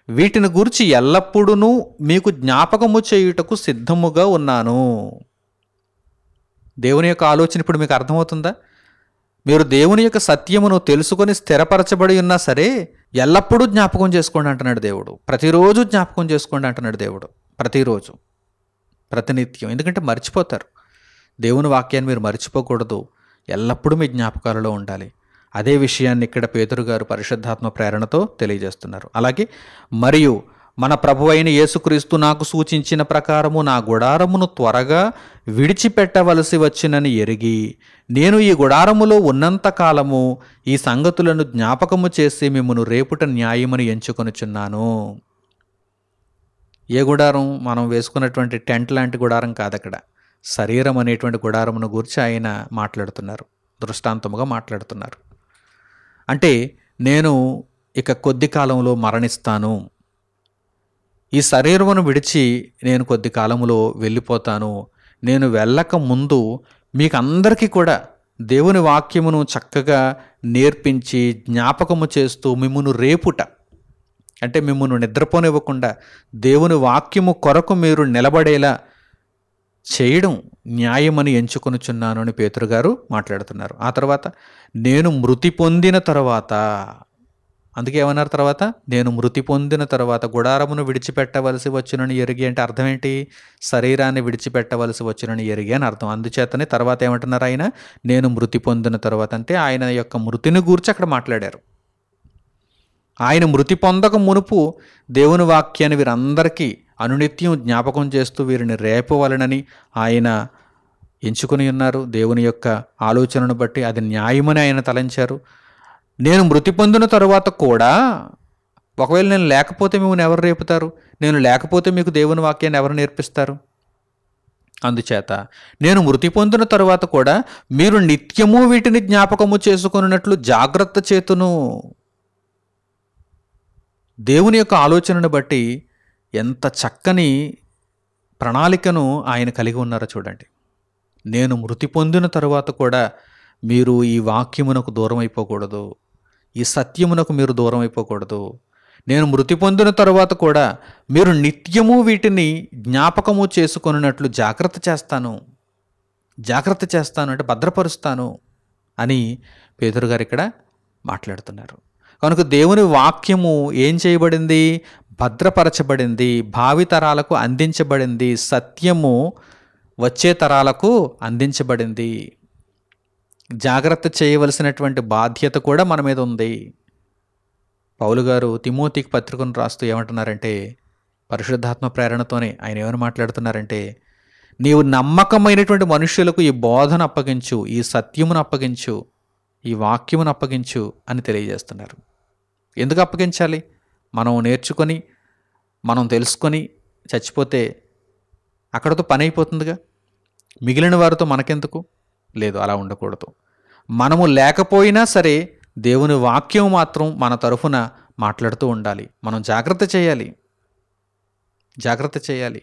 వీటిని గూర్చి ఎల్లప్పుడూ మీకు జ్ఞాపకము చేయుటకు సిద్ధముగా ఉన్నాను. దేవుని యొక్క ఆలోచన ఇప్పుడు మీకు అర్థమవుతుందా? మీరు దేవుని యొక్క సత్యమును తెలుసుకొని స్థిరపరచబడి ఉన్నా సరే ఎల్లప్పుడూ జ్ఞాపకం చేసుకోండి అంటున్నాడు దేవుడు. ప్రతిరోజు జ్ఞాపకం చేసుకోండి అంటున్నాడు దేవుడు. ప్రతిరోజు, ప్రతినిత్యం. ఎందుకంటే మర్చిపోతారు. దేవుని వాక్యాన్ని మీరు మర్చిపోకూడదు. ఎల్లప్పుడూ మీ జ్ఞాపకాలలో ఉండాలి. అదే విషయాన్ని ఇక్కడ పేతురు గారు పరిశుద్ధాత్మ ప్రేరణతో తెలియజేస్తున్నారు. అలాగే మరియు మన ప్రభువైన యేసుక్రీస్తు నాకు సూచించిన ప్రకారము నా గుడారమును త్వరగా విడిచిపెట్టవలసి వచ్చినని ఎరిగి నేను ఈ గుడారములో ఉన్నంత కాలము ఈ సంగతులను జ్ఞాపకము చేసి మిమ్మును రేపుట న్యాయమని ఎంచుకొనుచున్నాను. ఏ గుడారం? మనం వేసుకున్నటువంటి టెంట్ లాంటి గుడారం కాదు. అక్కడ శరీరం అనేటువంటి గుడారమును గురించి ఆయన మాట్లాడుతున్నారు, దృష్టాంతముగా మాట్లాడుతున్నారు. అంటే నేను ఇక కొద్ది కాలంలో మరణిస్తాను, ఈ శరీరమును విడిచి నేను కొద్ది కాలంలో వెళ్ళిపోతాను. నేను వెళ్ళక ముందు మీకు అందరికీ కూడా దేవుని వాక్యమును చక్కగా నేర్పించి జ్ఞాపకము చేస్తూ మిమ్మును రేపుట, అంటే మిమ్మును నిద్రపోనివ్వకుండా దేవుని వాక్యము కొరకు మీరు నిలబడేలా చేయడం న్యాయమని ఎంచుకొనుచున్నాను అని పేతురు గారు మాట్లాడుతున్నారు. ఆ తర్వాత నేను మృతి పొందిన తర్వాత, అందుకే ఏమన్నారు తర్వాత? నేను మృతి పొందిన తర్వాత గుడారమును విడిచిపెట్టవలసి వచ్చునని ఎరిగి. అంటే అర్థం ఏంటి? శరీరాన్ని విడిచిపెట్టవలసి వచ్చునని ఎరిగి అని అర్థం. అందుచేతనే తర్వాత ఏమంటున్నారు ఆయన? నేను మృతి పొందిన తర్వాత. అంటే ఆయన యొక్క మృతిని గూర్చి అక్కడ మాట్లాడారు. ఆయన మృతి పొందక మునుపు దేవుని వాక్యాన్ని వీరందరికీ అనునిత్యం జ్ఞాపకం చేస్తూ వీరిని రేపవలనని ఆయన ఎంచుకుని ఉన్నారు. దేవుని యొక్క ఆలోచనను బట్టి అది న్యాయమని ఆయన తలంచారు. నేను మృతి పొందిన తరువాత కూడా, ఒకవేళ నేను లేకపోతే మిమ్మల్ని ఎవరు రేపుతారు? నేను లేకపోతే మీకు దేవుని వాక్యాన్ని ఎవరు నేర్పిస్తారు? అందుచేత నేను మృతి పొందిన తరువాత కూడా మీరు నిత్యము వీటిని జ్ఞాపకము చేసుకున్నట్లు జాగ్రత్త చేతును. దేవుని యొక్క ఆలోచనను బట్టి ఎంత చక్కని ప్రణాళికను ఆయన కలిగి ఉన్నారో చూడండి. నేను మృతి పొందిన తరువాత కూడా మీరు ఈ వాక్యమునకు దూరం అయిపోకూడదు, ఈ సత్యమునకు మీరు దూరం అయిపోకూడదు. నేను మృతి పొందిన తరువాత కూడా మీరు నిత్యము వీటిని జ్ఞాపకము చేసుకొనున్నట్లు జాగ్రత్త చేస్తాను అంటే భద్రపరుస్తాను అని పేతురు గారు ఇక్కడ మాట్లాడుతున్నారు. కనుక దేవుని వాక్యము ఏం చేయబడింది? భద్రపరచబడింది, భావితరాలకు అందించబడింది, సత్యము వచ్చే తరాలకు అందించబడింది. జాగ్రత్త చేయవలసినటువంటి బాధ్యత కూడా మన మీద ఉంది. పౌలు గారు తిమోతికి పత్రికను రాస్తూ ఏమంటున్నారంటే, పరిశుద్ధాత్మ ప్రేరణతోనే ఆయన ఏమని మాట్లాడుతున్నారంటే, నీవు నమ్మకమైనటువంటి మనుష్యులకు ఈ బోధన అప్పగించు, ఈ సత్యమును అప్పగించు, ఈ వాక్యమును అప్పగించు అని తెలియజేస్తున్నారు. ఎందుకు అప్పగించాలి? మనం నేర్చుకొని మనం తెలుసుకొని చచ్చిపోతే అక్కడతో పని అయిపోతుందిగా. మిగిలిన వారితో మనకెందుకు? లేదు, అలా ఉండకూడదు. మనము లేకపోయినా సరే దేవుని వాక్యం మాత్రం మన తరఫున మాట్లాడుతూ ఉండాలి. మనం జాగ్రత్త చేయాలి.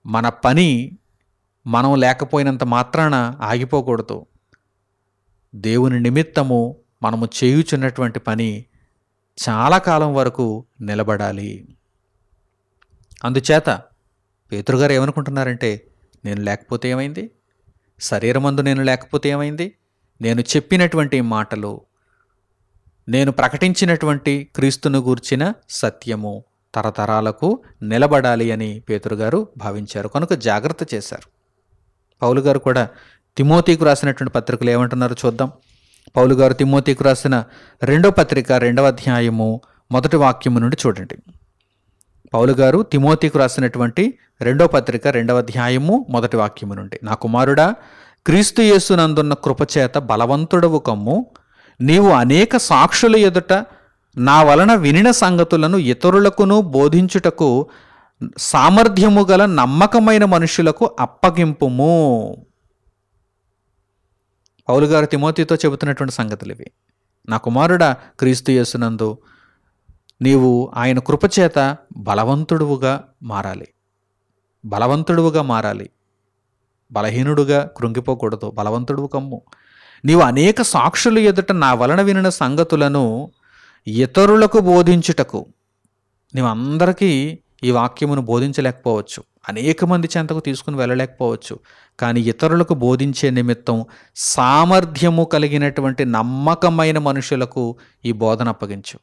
మన పని మనం లేకపోయినంత మాత్రాన ఆగిపోకూడదు. దేవుని నిమిత్తము మనము చేయుచున్నటువంటి పని చాలా కాలం వరకు నిలబడాలి. అందుచేత పేతురు గారు ఏమనుకుంటున్నారంటే, నేను లేకపోతే ఏమైంది? శరీరమందు నేను లేకపోతే ఏమైంది? నేను చెప్పినటువంటి మాటలు, నేను ప్రకటించినటువంటి క్రీస్తును గూర్చిన సత్యము తరతరాలకు నిలబడాలి అని పేతురు గారు భావించారు. కనుక జాగ్రత్త చేశారు. పౌలు గారు కూడా తిమోతికి రాసినటువంటి పత్రికలు ఏమంటున్నారో చూద్దాం. పౌలు గారు తిమోతికి రాసిన 2వ పత్రిక 2వ అధ్యాయము 1వ వాక్యము నుండి చూడండి. పౌలు గారు తిమోతికి రాసినటువంటి 2వ పత్రిక 2వ అధ్యాయము 1వ వాక్యము నుండి, నా కుమారుడా, క్రీస్తు యేసునందున్న కృపచేత బలవంతుడవు కమ్ము. నీవు అనేక సాక్షుల ఎదుట నా వలన వినిన సంగతులను ఇతరులకును బోధించుటకు సామర్థ్యము గల నమ్మకమైన మనుషులకు అప్పగింపుము. పౌలు గారు తిమోతితో చెబుతున్నటువంటి సంగతులు ఇవి. నా కుమారుడా, క్రీస్తు యేసునందు నీవు ఆయన కృపచేత బలవంతుడుగా మారాలి. బలవంతుడుగా మారాలి. బలహీనుడుగా కృంగిపోకూడదు. బలవంతుడు కమ్ము. నీవు అనేక సాక్షుల ఎదుట నా వలన వినిన సంగతులను ఇతరులకు బోధించుటకు. నీవు అందరికీ ఈ వాక్యమును బోధించలేకపోవచ్చు, అనేక మంది చెంతకు తీసుకుని వెళ్ళలేకపోవచ్చు, కానీ ఇతరులకు బోధించే నిమిత్తం సామర్థ్యము కలిగినటువంటి నమ్మకమైన మనుషులకు ఈ బోధన అప్పగించు,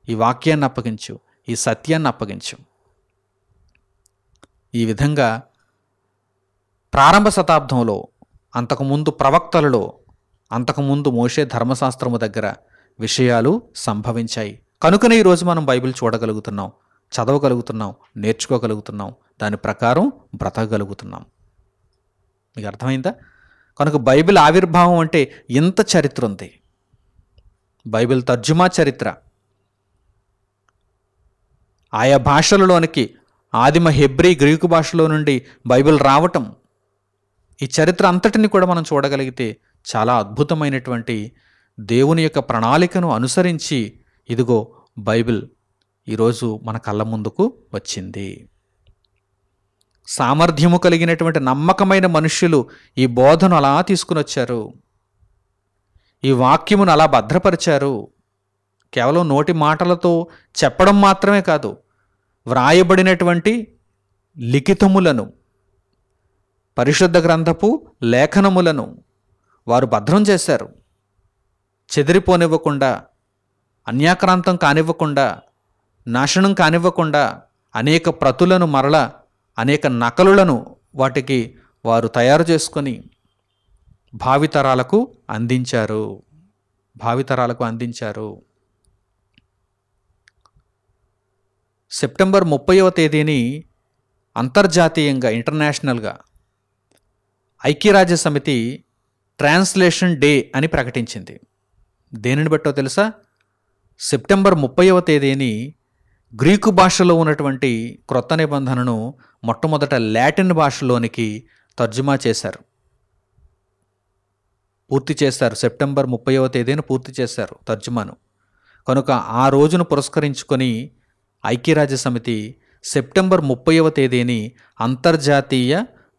ఈ వాక్యాన్ని అప్పగించు, ఈ సత్యాన్ని అప్పగించు. ఈ విధంగా ప్రారంభ శతాబ్దంలో, అంతకుముందు ప్రవక్తలలో, అంతకుముందు మోషే ధర్మశాస్త్రము దగ్గర విషయాలు సంభవించాయి. కనుకనే ఈరోజు మనం బైబిల్ చూడగలుగుతున్నాం, చదవగలుగుతున్నాం, నేర్చుకోగలుగుతున్నాం, దాని ప్రకారం బ్రతకగలుగుతున్నాం. మీకు అర్థమైందా? కనుక బైబిల్ ఆవిర్భావం అంటే ఇంత చరిత్ర ఉంది. బైబిల్ తర్జుమా చరిత్ర, ఆయా భాషలలోనికి ఆదిమ హెబ్రీ గ్రీకు భాషలో నుండి బైబిల్ రావటం, ఈ చరిత్ర అంతటిని కూడా మనం చూడగలిగితే చాలా అద్భుతమైనటువంటి దేవుని యొక్క ప్రణాళికను అనుసరించి ఇదిగో బైబిల్ ఈరోజు మన కళ్ళ ముందుకు వచ్చింది. సామర్థ్యము కలిగినటువంటి నమ్మకమైన మనుష్యులు ఈ బోధను అలా తీసుకుని వచ్చారు, ఈ వాక్యమును అలా భద్రపరిచారు. కేవలం నోటి మాటలతో చెప్పడం మాత్రమే కాదు, వ్రాయబడినటువంటి లిఖితములను, పరిశుద్ధ గ్రంథపు లేఖనములను వారు భద్రం చేశారు. చెదిరిపోనివ్వకుండా, అన్యాక్రాంతం కానివ్వకుండా, నాశనం కానివ్వకుండా అనేక ప్రతులను మరల అనేక నకలులను వాటికి వారు తయారు చేసుకొని భావితరాలకు అందించారు. సెప్టెంబర్ 30వ తేదీని అంతర్జాతీయంగా, ఇంటర్నేషనల్గా ఐక్యరాజ్య సమితి ట్రాన్స్లేషన్ డే అని ప్రకటించింది. దేనిని బట్టో తెలుసా? సెప్టెంబర్ 30వ తేదీని గ్రీకు భాషలో ఉన్నటువంటి క్రొత్త నిబంధనను మొట్టమొదట లాటిన్ భాషలోనికి తర్జుమా చేశారు, పూర్తి చేశారు. సెప్టెంబర్ 30వ తేదీని పూర్తి చేశారు తర్జుమాను. కనుక ఆ రోజును పురస్కరించుకొని ఐక్యరాజ్య సమితి సెప్టెంబర్ 30వ తేదీని అంతర్జాతీయ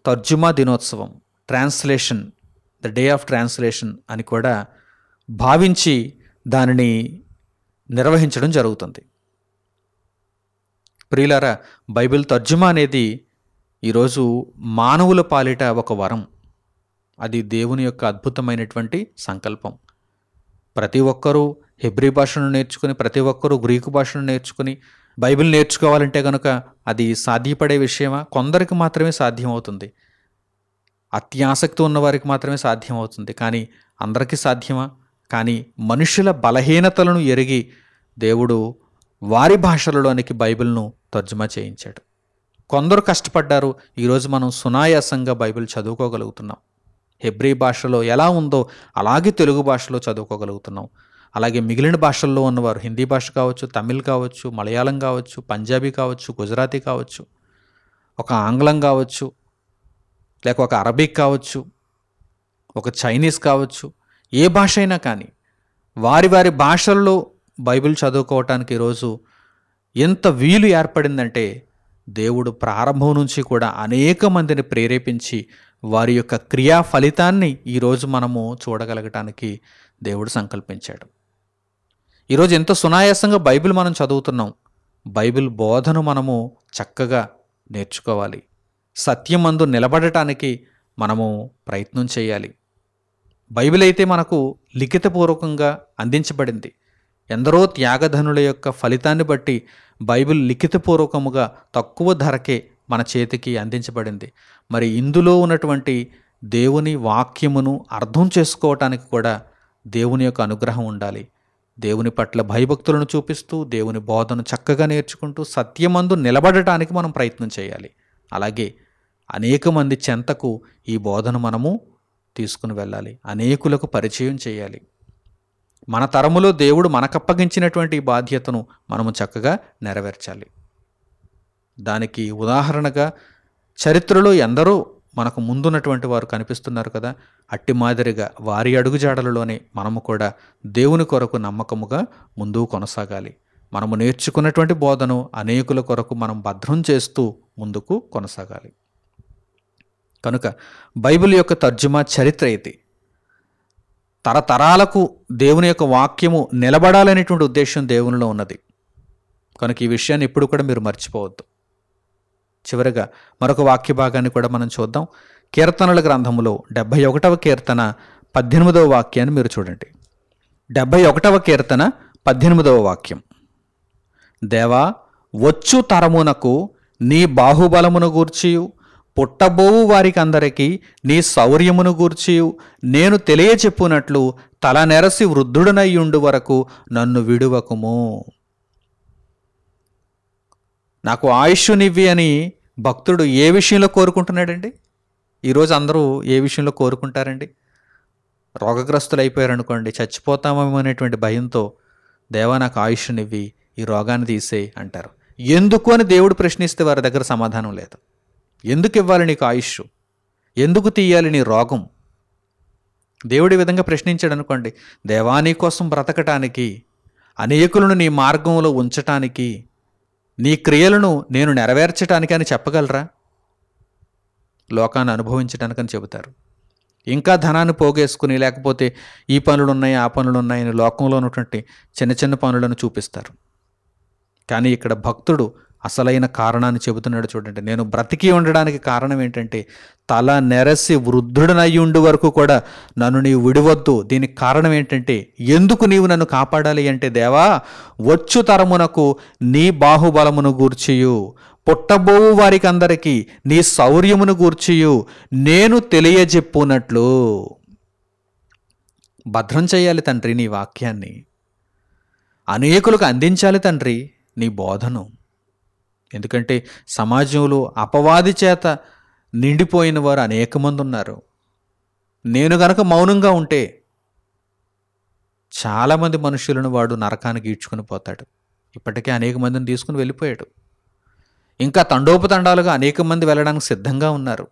తర్జుమా దినోత్సవం, translation, the day of translation అని కూడా భావించి దానిని నిర్వహించడం జరుగుతుంది. ప్రియులారా, బైబిల్ తర్జుమా అనేది ఈరోజు మానవుల పాలిట ఒక వరం. అది దేవుని యొక్క అద్భుతమైనటువంటి సంకల్పం. ప్రతి ఒక్కరూ హెబ్రీ భాషను నేర్చుకుని, ప్రతి ఒక్కరూ గ్రీకు భాషను నేర్చుకుని బైబిల్ నేర్చుకోవాలంటే కనుక అది సాధ్యపడే విషయమా? కొందరికి మాత్రమే సాధ్యమవుతుంది, అత్యాసక్తి ఉన్నవారికి మాత్రమే సాధ్యమవుతుంది. కానీ అందరికీ సాధ్యమా? కానీ మనుషుల బలహీనతలను ఎరిగి దేవుడు వారి భాషలలోనికి బైబిల్ను తర్జుమా చేయించాడు. కొందరు కష్టపడ్డారు. ఈరోజు మనం సునాయాసంగా బైబిల్ చదువుకోగలుగుతున్నాం. హెబ్రీ భాషలో ఎలా ఉందో అలాగే తెలుగు భాషలో చదువుకోగలుగుతున్నాం. అలాగే మిగిలిన భాషల్లో ఉన్నవారు, హిందీ భాష కావచ్చు, తమిళ్ కావచ్చు, మలయాళం కావచ్చు, పంజాబీ కావచ్చు, గుజరాతీ కావచ్చు, ఒక ఆంగ్లం కావచ్చు, లేక ఒక అరబిక్ కావచ్చు, ఒక చైనీస్ కావచ్చు, ఏ భాష అయినా కానీ వారి వారి భాషల్లో బైబిల్ చదువుకోవటానికి ఈరోజు ఎంత వీలు ఏర్పడిందంటే, దేవుడు ప్రారంభం నుంచి కూడా అనేక మందిని ప్రేరేపించి వారి యొక్క క్రియా ఫలితాన్ని ఈరోజు మనము చూడగలగటానికి దేవుడు సంకల్పించాడు. ఈరోజు ఎంత సునాయాసంగా బైబిల్ మనం చదువుతున్నాం. బైబిల్ బోధను మనము చక్కగా నేర్చుకోవాలి. సత్యమందు నిలబడటానికి మనము ప్రయత్నం చేయాలి. బైబిల్ అయితే మనకు లిఖితపూర్వకంగా అందించబడింది. ఎందరో త్యాగధనుల యొక్క ఫలితాన్ని బట్టి బైబిల్ లిఖితపూర్వకముగా తక్కువ ధరకే మన చేతికి అందించబడింది. మరి ఇందులో ఉన్నటువంటి దేవుని వాక్యమును అర్థం చేసుకోవటానికి కూడా దేవుని యొక్క అనుగ్రహం ఉండాలి. దేవుని పట్ల భయభక్తులను చూపిస్తూ దేవుని బోధను చక్కగా నేర్చుకుంటూ సత్యమందు నిలబడటానికి మనం ప్రయత్నం చేయాలి. అలాగే అనేక మంది చెంతకు ఈ బోధను మనము తీసుకుని వెళ్ళాలి, అనేకులకు పరిచయం చేయాలి. మన తరములో దేవుడు మనకప్పగించినటువంటి ఈ బాధ్యతను మనము చక్కగా నెరవేర్చాలి. దానికి ఉదాహరణగా చరిత్రలో ఎందరో మనకు ముందున్నటువంటి వారు కనిపిస్తున్నారు కదా. అట్టి మాదిరిగా వారి అడుగుజాడలలోనే మనము కూడా దేవుని కొరకు నమ్మకముగా ముందుకు కొనసాగాలి. మనము నేర్చుకున్నటువంటి బోధను అనేకుల కొరకు మనం భద్రం చేస్తూ ముందుకు కొనసాగాలి. కనుక బైబిల్ యొక్క తర్జుమా చరిత్ర ఇది. తరతరాలకు దేవుని యొక్క వాక్యము నిలబడాలనేటువంటి ఉద్దేశం దేవునిలో ఉన్నది. కనుక ఈ విషయాన్ని ఎప్పుడు కూడా మీరు మర్చిపోవద్దు. చివరిగా మరొక వాక్య భాగాన్ని కూడా మనం చూద్దాం. కీర్తనల గ్రంథములో 71వ కీర్తన 18వ వాక్యాన్ని మీరు చూడండి. 71వ కీర్తన 18వ వాక్యం. దేవా, వచ్చు తరమునకు నీ బాహుబలమును గూర్చియు పుట్టబోవు వారికి అందరికీ నీ శౌర్యమును గూర్చియు నేను తెలియచెప్పునట్లు తల నెరసి వృద్ధుడనయ్యుండు వరకు నన్ను విడువకుము. నాకు ఆయుష్నివ్వి అని భక్తుడు ఏ విషయంలో కోరుకుంటున్నాడండి? ఈరోజు అందరూ ఏ విషయంలో కోరుకుంటారండి? రోగగ్రస్తులు అయిపోయారనుకోండి, చచ్చిపోతామేమో అనేటువంటి భయంతో దేవా నాకు ఆయుష్నివ్వి, ఈ రోగాన్ని తీసేయి అంటారు. ఎందుకు అని దేవుడు ప్రశ్నిస్తే వారి దగ్గర సమాధానం లేదు. ఎందుకు ఇవ్వాలి నీకు ఆయుష్? ఎందుకు తీయాలి నీ రోగం? దేవుడి విధంగా ప్రశ్నించాడు అనుకోండి, దేవా నీ కోసం బ్రతకటానికి, అనేకులను నీ మార్గంలో ఉంచటానికి, నీ క్రియలను నేను నెరవేర్చటానికి అని చెప్పగలరా? లోకాన్ని అనుభవించటానికని చెబుతారు. ఇంకా ధనాన్ని పోగేసుకుని, లేకపోతే ఈ పనులు ఉన్నాయి ఆ పనులు ఉన్నాయని లోకంలో ఉన్నటువంటి చిన్న చిన్న పనులను చూపిస్తారు. కానీ ఇక్కడ భక్తుడు అసలైన కారణాన్ని చెబుతున్నాడు చూడండి. నేను బ్రతికి ఉండడానికి కారణం ఏంటంటే తల నెరసి వృద్ధుడనయ్యుండు వరకు కూడా నన్ను నీవు విడవద్దు. దీనికి కారణం ఏంటంటే, ఎందుకు నీవు నన్ను కాపాడాలి అంటే, దేవా వచ్చు తరమునకు నీ బాహుబలమును గూర్చియు పుట్టబోవు వారికి అందరికీ నీ శౌర్యమును గూర్చియు నేను తెలియజెప్పునట్లు. భద్రం చేయాలి తండ్రి నీ వాక్యాన్ని, అనేకులకు అందించాలి తండ్రి నీ బోధను. ఎందుకంటే సమాజంలో అపవాది చేత నిండిపోయిన వారు అనేక మంది ఉన్నారు. నేను గనక మౌనంగా ఉంటే చాలామంది మనుషులను వాడు నరకానికి ఈడ్చుకుని పోతాడు. ఇప్పటికే అనేక మందిని తీసుకుని వెళ్ళిపోయాడు. ఇంకా తండోపతండాలుగా అనేక మంది వెళ్ళడానికి సిద్ధంగా ఉన్నారు.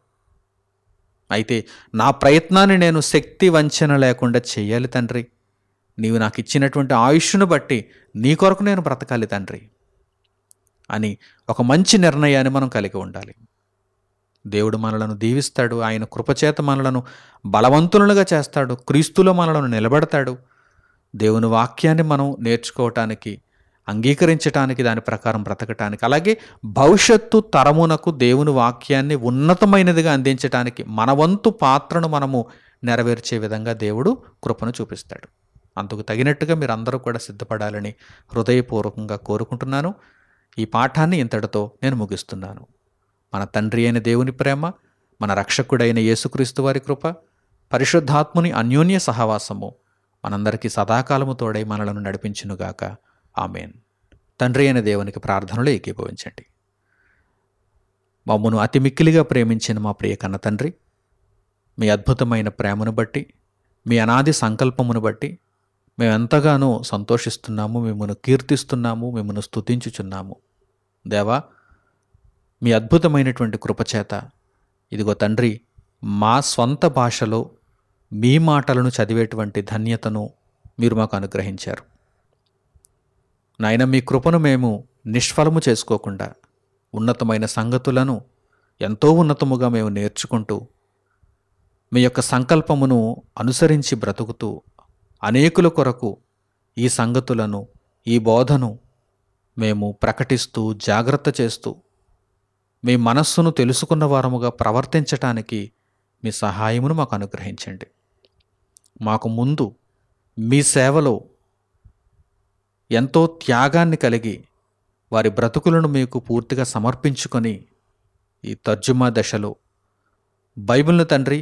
అయితే నా ప్రయత్నాన్ని నేను శక్తి వంచన లేకుండా చెయ్యాలి తండ్రి. నీవు నాకు ఇచ్చినటువంటి ఆయుష్ను బట్టి నీ కొరకు నేను బ్రతకాలి తండ్రి అని ఒక మంచి నిర్ణయాన్ని మనం కలిగి ఉండాలి. దేవుడు మనలను దీవిస్తాడు. ఆయన కృపచేత మనలను బలవంతులుగా చేస్తాడు. క్రీస్తులో మనలను నిలబెడతాడు. దేవుని వాక్యాన్ని మనం నేర్చుకోవటానికి, అంగీకరించటానికి, దాని ప్రకారం బ్రతకటానికి, అలాగే భవిష్యత్తు తరమునకు దేవుని వాక్యాన్ని ఉన్నతమైనదిగా అందించటానికి మన వంతు పాత్రను మనము నెరవేర్చే విధంగా దేవుడు కృపను చూపిస్తాడు. అందుకు తగినట్టుగా మీరందరూ కూడా సిద్ధపడాలని హృదయపూర్వకంగా కోరుకుంటున్నాను. ఈ పాఠాన్ని ఇంతటితో నేను ముగిస్తున్నాను. మన తండ్రి అయిన దేవుని ప్రేమ, మన రక్షకుడైన యేసుక్రీస్తు వారి కృప, పరిశుద్ధాత్ముని అన్యోన్య సహవాసము మనందరికీ సదాకాలము తోడై మనలను నడిపించునుగాక. ఆమెన్. తండ్రి అయిన దేవునికి ప్రార్థనలో ఏకీభవించండి. మమ్మను అతి మిక్కిలిగా ప్రేమించిన మా ప్రియ కన్న తండ్రి, మీ అద్భుతమైన ప్రేమను బట్టి, మీ అనాది సంకల్పమును బట్టి మేమెంతగానో సంతోషిస్తున్నాము, మిమ్మల్ని కీర్తిస్తున్నాము, మిమ్మల్ని స్తుతించుచున్నాము. దేవా, మీ అద్భుతమైనటువంటి కృపచేత ఇదిగో తండ్రి, మా స్వంత భాషలో మీ మాటలను చదివేటువంటి ధన్యతను మీరు మాకు అనుగ్రహించారు. నాయన, మీ కృపను మేము నిష్ఫలము చేసుకోకుండా ఉన్నతమైన సంగతులను ఎంతో ఉన్నతముగా మేము నేర్చుకుంటూ మీ యొక్క సంకల్పమును అనుసరించి బ్రతుకుతూ అనేకుల కొరకు ఈ సంగతులను, ఈ బోధను మేము ప్రకటిస్తూ జాగ్రత్త చేస్తూ మీ మనస్సును తెలుసుకున్న వారముగా ప్రవర్తించటానికి మీ సహాయమును మాకు అనుగ్రహించండి. మాకు ముందు మీ సేవలో ఎంతో త్యాగాన్ని కలిగి వారి బ్రతుకులను మీకు పూర్తిగా సమర్పించుకొని ఈ తర్జుమా దశలో బైబిల్ను తండ్రి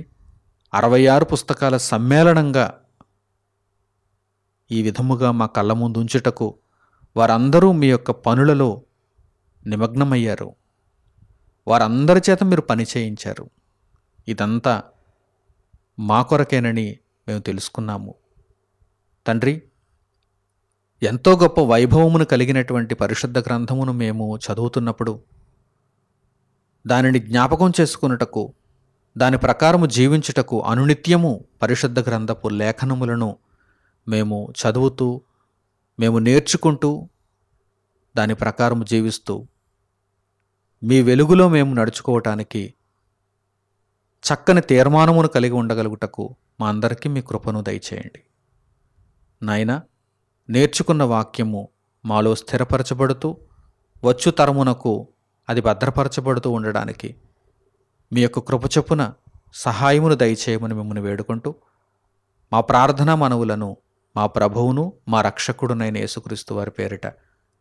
66 పుస్తకాల సమ్మేళనంగా ఈ విధముగా మా కళ్ళ ముందు ఉంచుటకు వారందరూ మీ యొక్క పనులలో నిమగ్నమయ్యారు. వారందరి చేత మీరు పని చేయించారు. ఇదంతా మా కొరకేనని మేము తెలుసుకున్నాము. తండ్రి, ఎంతో గొప్ప వైభవమును కలిగినటువంటి పరిశుద్ధ గ్రంథమును మేము చదువుతున్నప్పుడు దానిని జ్ఞాపకం చేసుకున్నటకు, దాని ప్రకారము జీవించుటకు అనునిత్యము పరిశుద్ధ గ్రంథపు లేఖనములను మేము చదువుతూ, మేము నేర్చుకుంటూ, దాని ప్రకారము జీవిస్తూ మీ వెలుగులో మేము నడుచుకోవటానికి చక్కని తీర్మానమును కలిగి ఉండగలుగుటకు మా అందరికీ మీ కృపను దయచేయండి. నాయనా, నేర్చుకున్న వాక్యము మాలో స్థిరపరచబడుతూ వచ్చు తరమునకు అది భద్రపరచబడుతూ ఉండడానికి మీ యొక్క కృప చొప్పున సహాయమును దయచేయమని మిమ్మల్ని వేడుకుంటూ మా ప్రార్థనా మనవులను మా ప్రభువును మా రక్షకుడునైన యేసుక్రీస్తు వారి పేరిట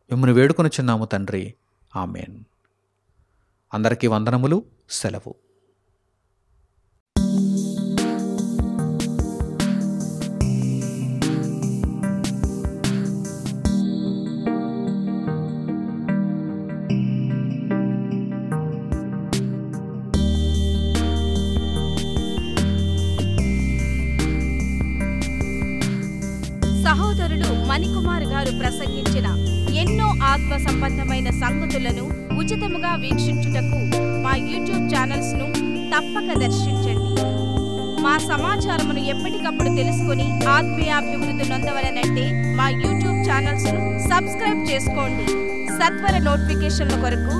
మిమ్మల్ని వేడుకొనుచున్నాము తండ్రి. ఆమేన్. అందరికీ వందనములు. సెలవు. సహోదరులు మణికుమార్ గారు ప్రసంగించిన ఎన్నో ఆత్మ సంబంధమైన సంగతులను ఉచితముగా వీక్షించుటకు మా యూట్యూబ్ ఛానల్స్ ను తప్పక దర్శించండి. మా సమాచారమును ఎప్పటికప్పుడు తెలుసుకుని ఆత్మీయాభివృద్ధి నొందవలనంటే మా యూట్యూబ్ ఛానల్స్ ను సబ్స్క్రైబ్ చేసుకోండి. సత్వర నోటిఫికేషన్ల కొరకు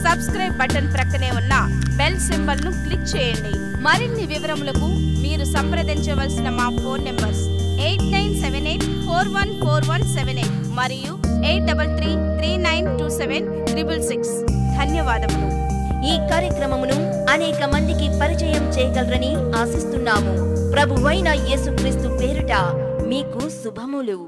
సబ్స్క్రైబ్ బటన్ ప్రక్కనే ఉన్న బెల్ సింబల్ ను క్లిక్ చేయండి. మరిన్ని వివరములకు మీరు సంప్రదించవలసిన మా ఫోన్ నెంబర్స్ 8978414178 మరియు 83392766. ధన్యవాదములు. ఈ కార్యక్రమమును అనేక మందికి పరిచయం చేయగలరని ఆశిస్తున్నాము. ప్రభువైన యేసుక్రీస్తు పేరిట మీకు శుభములు.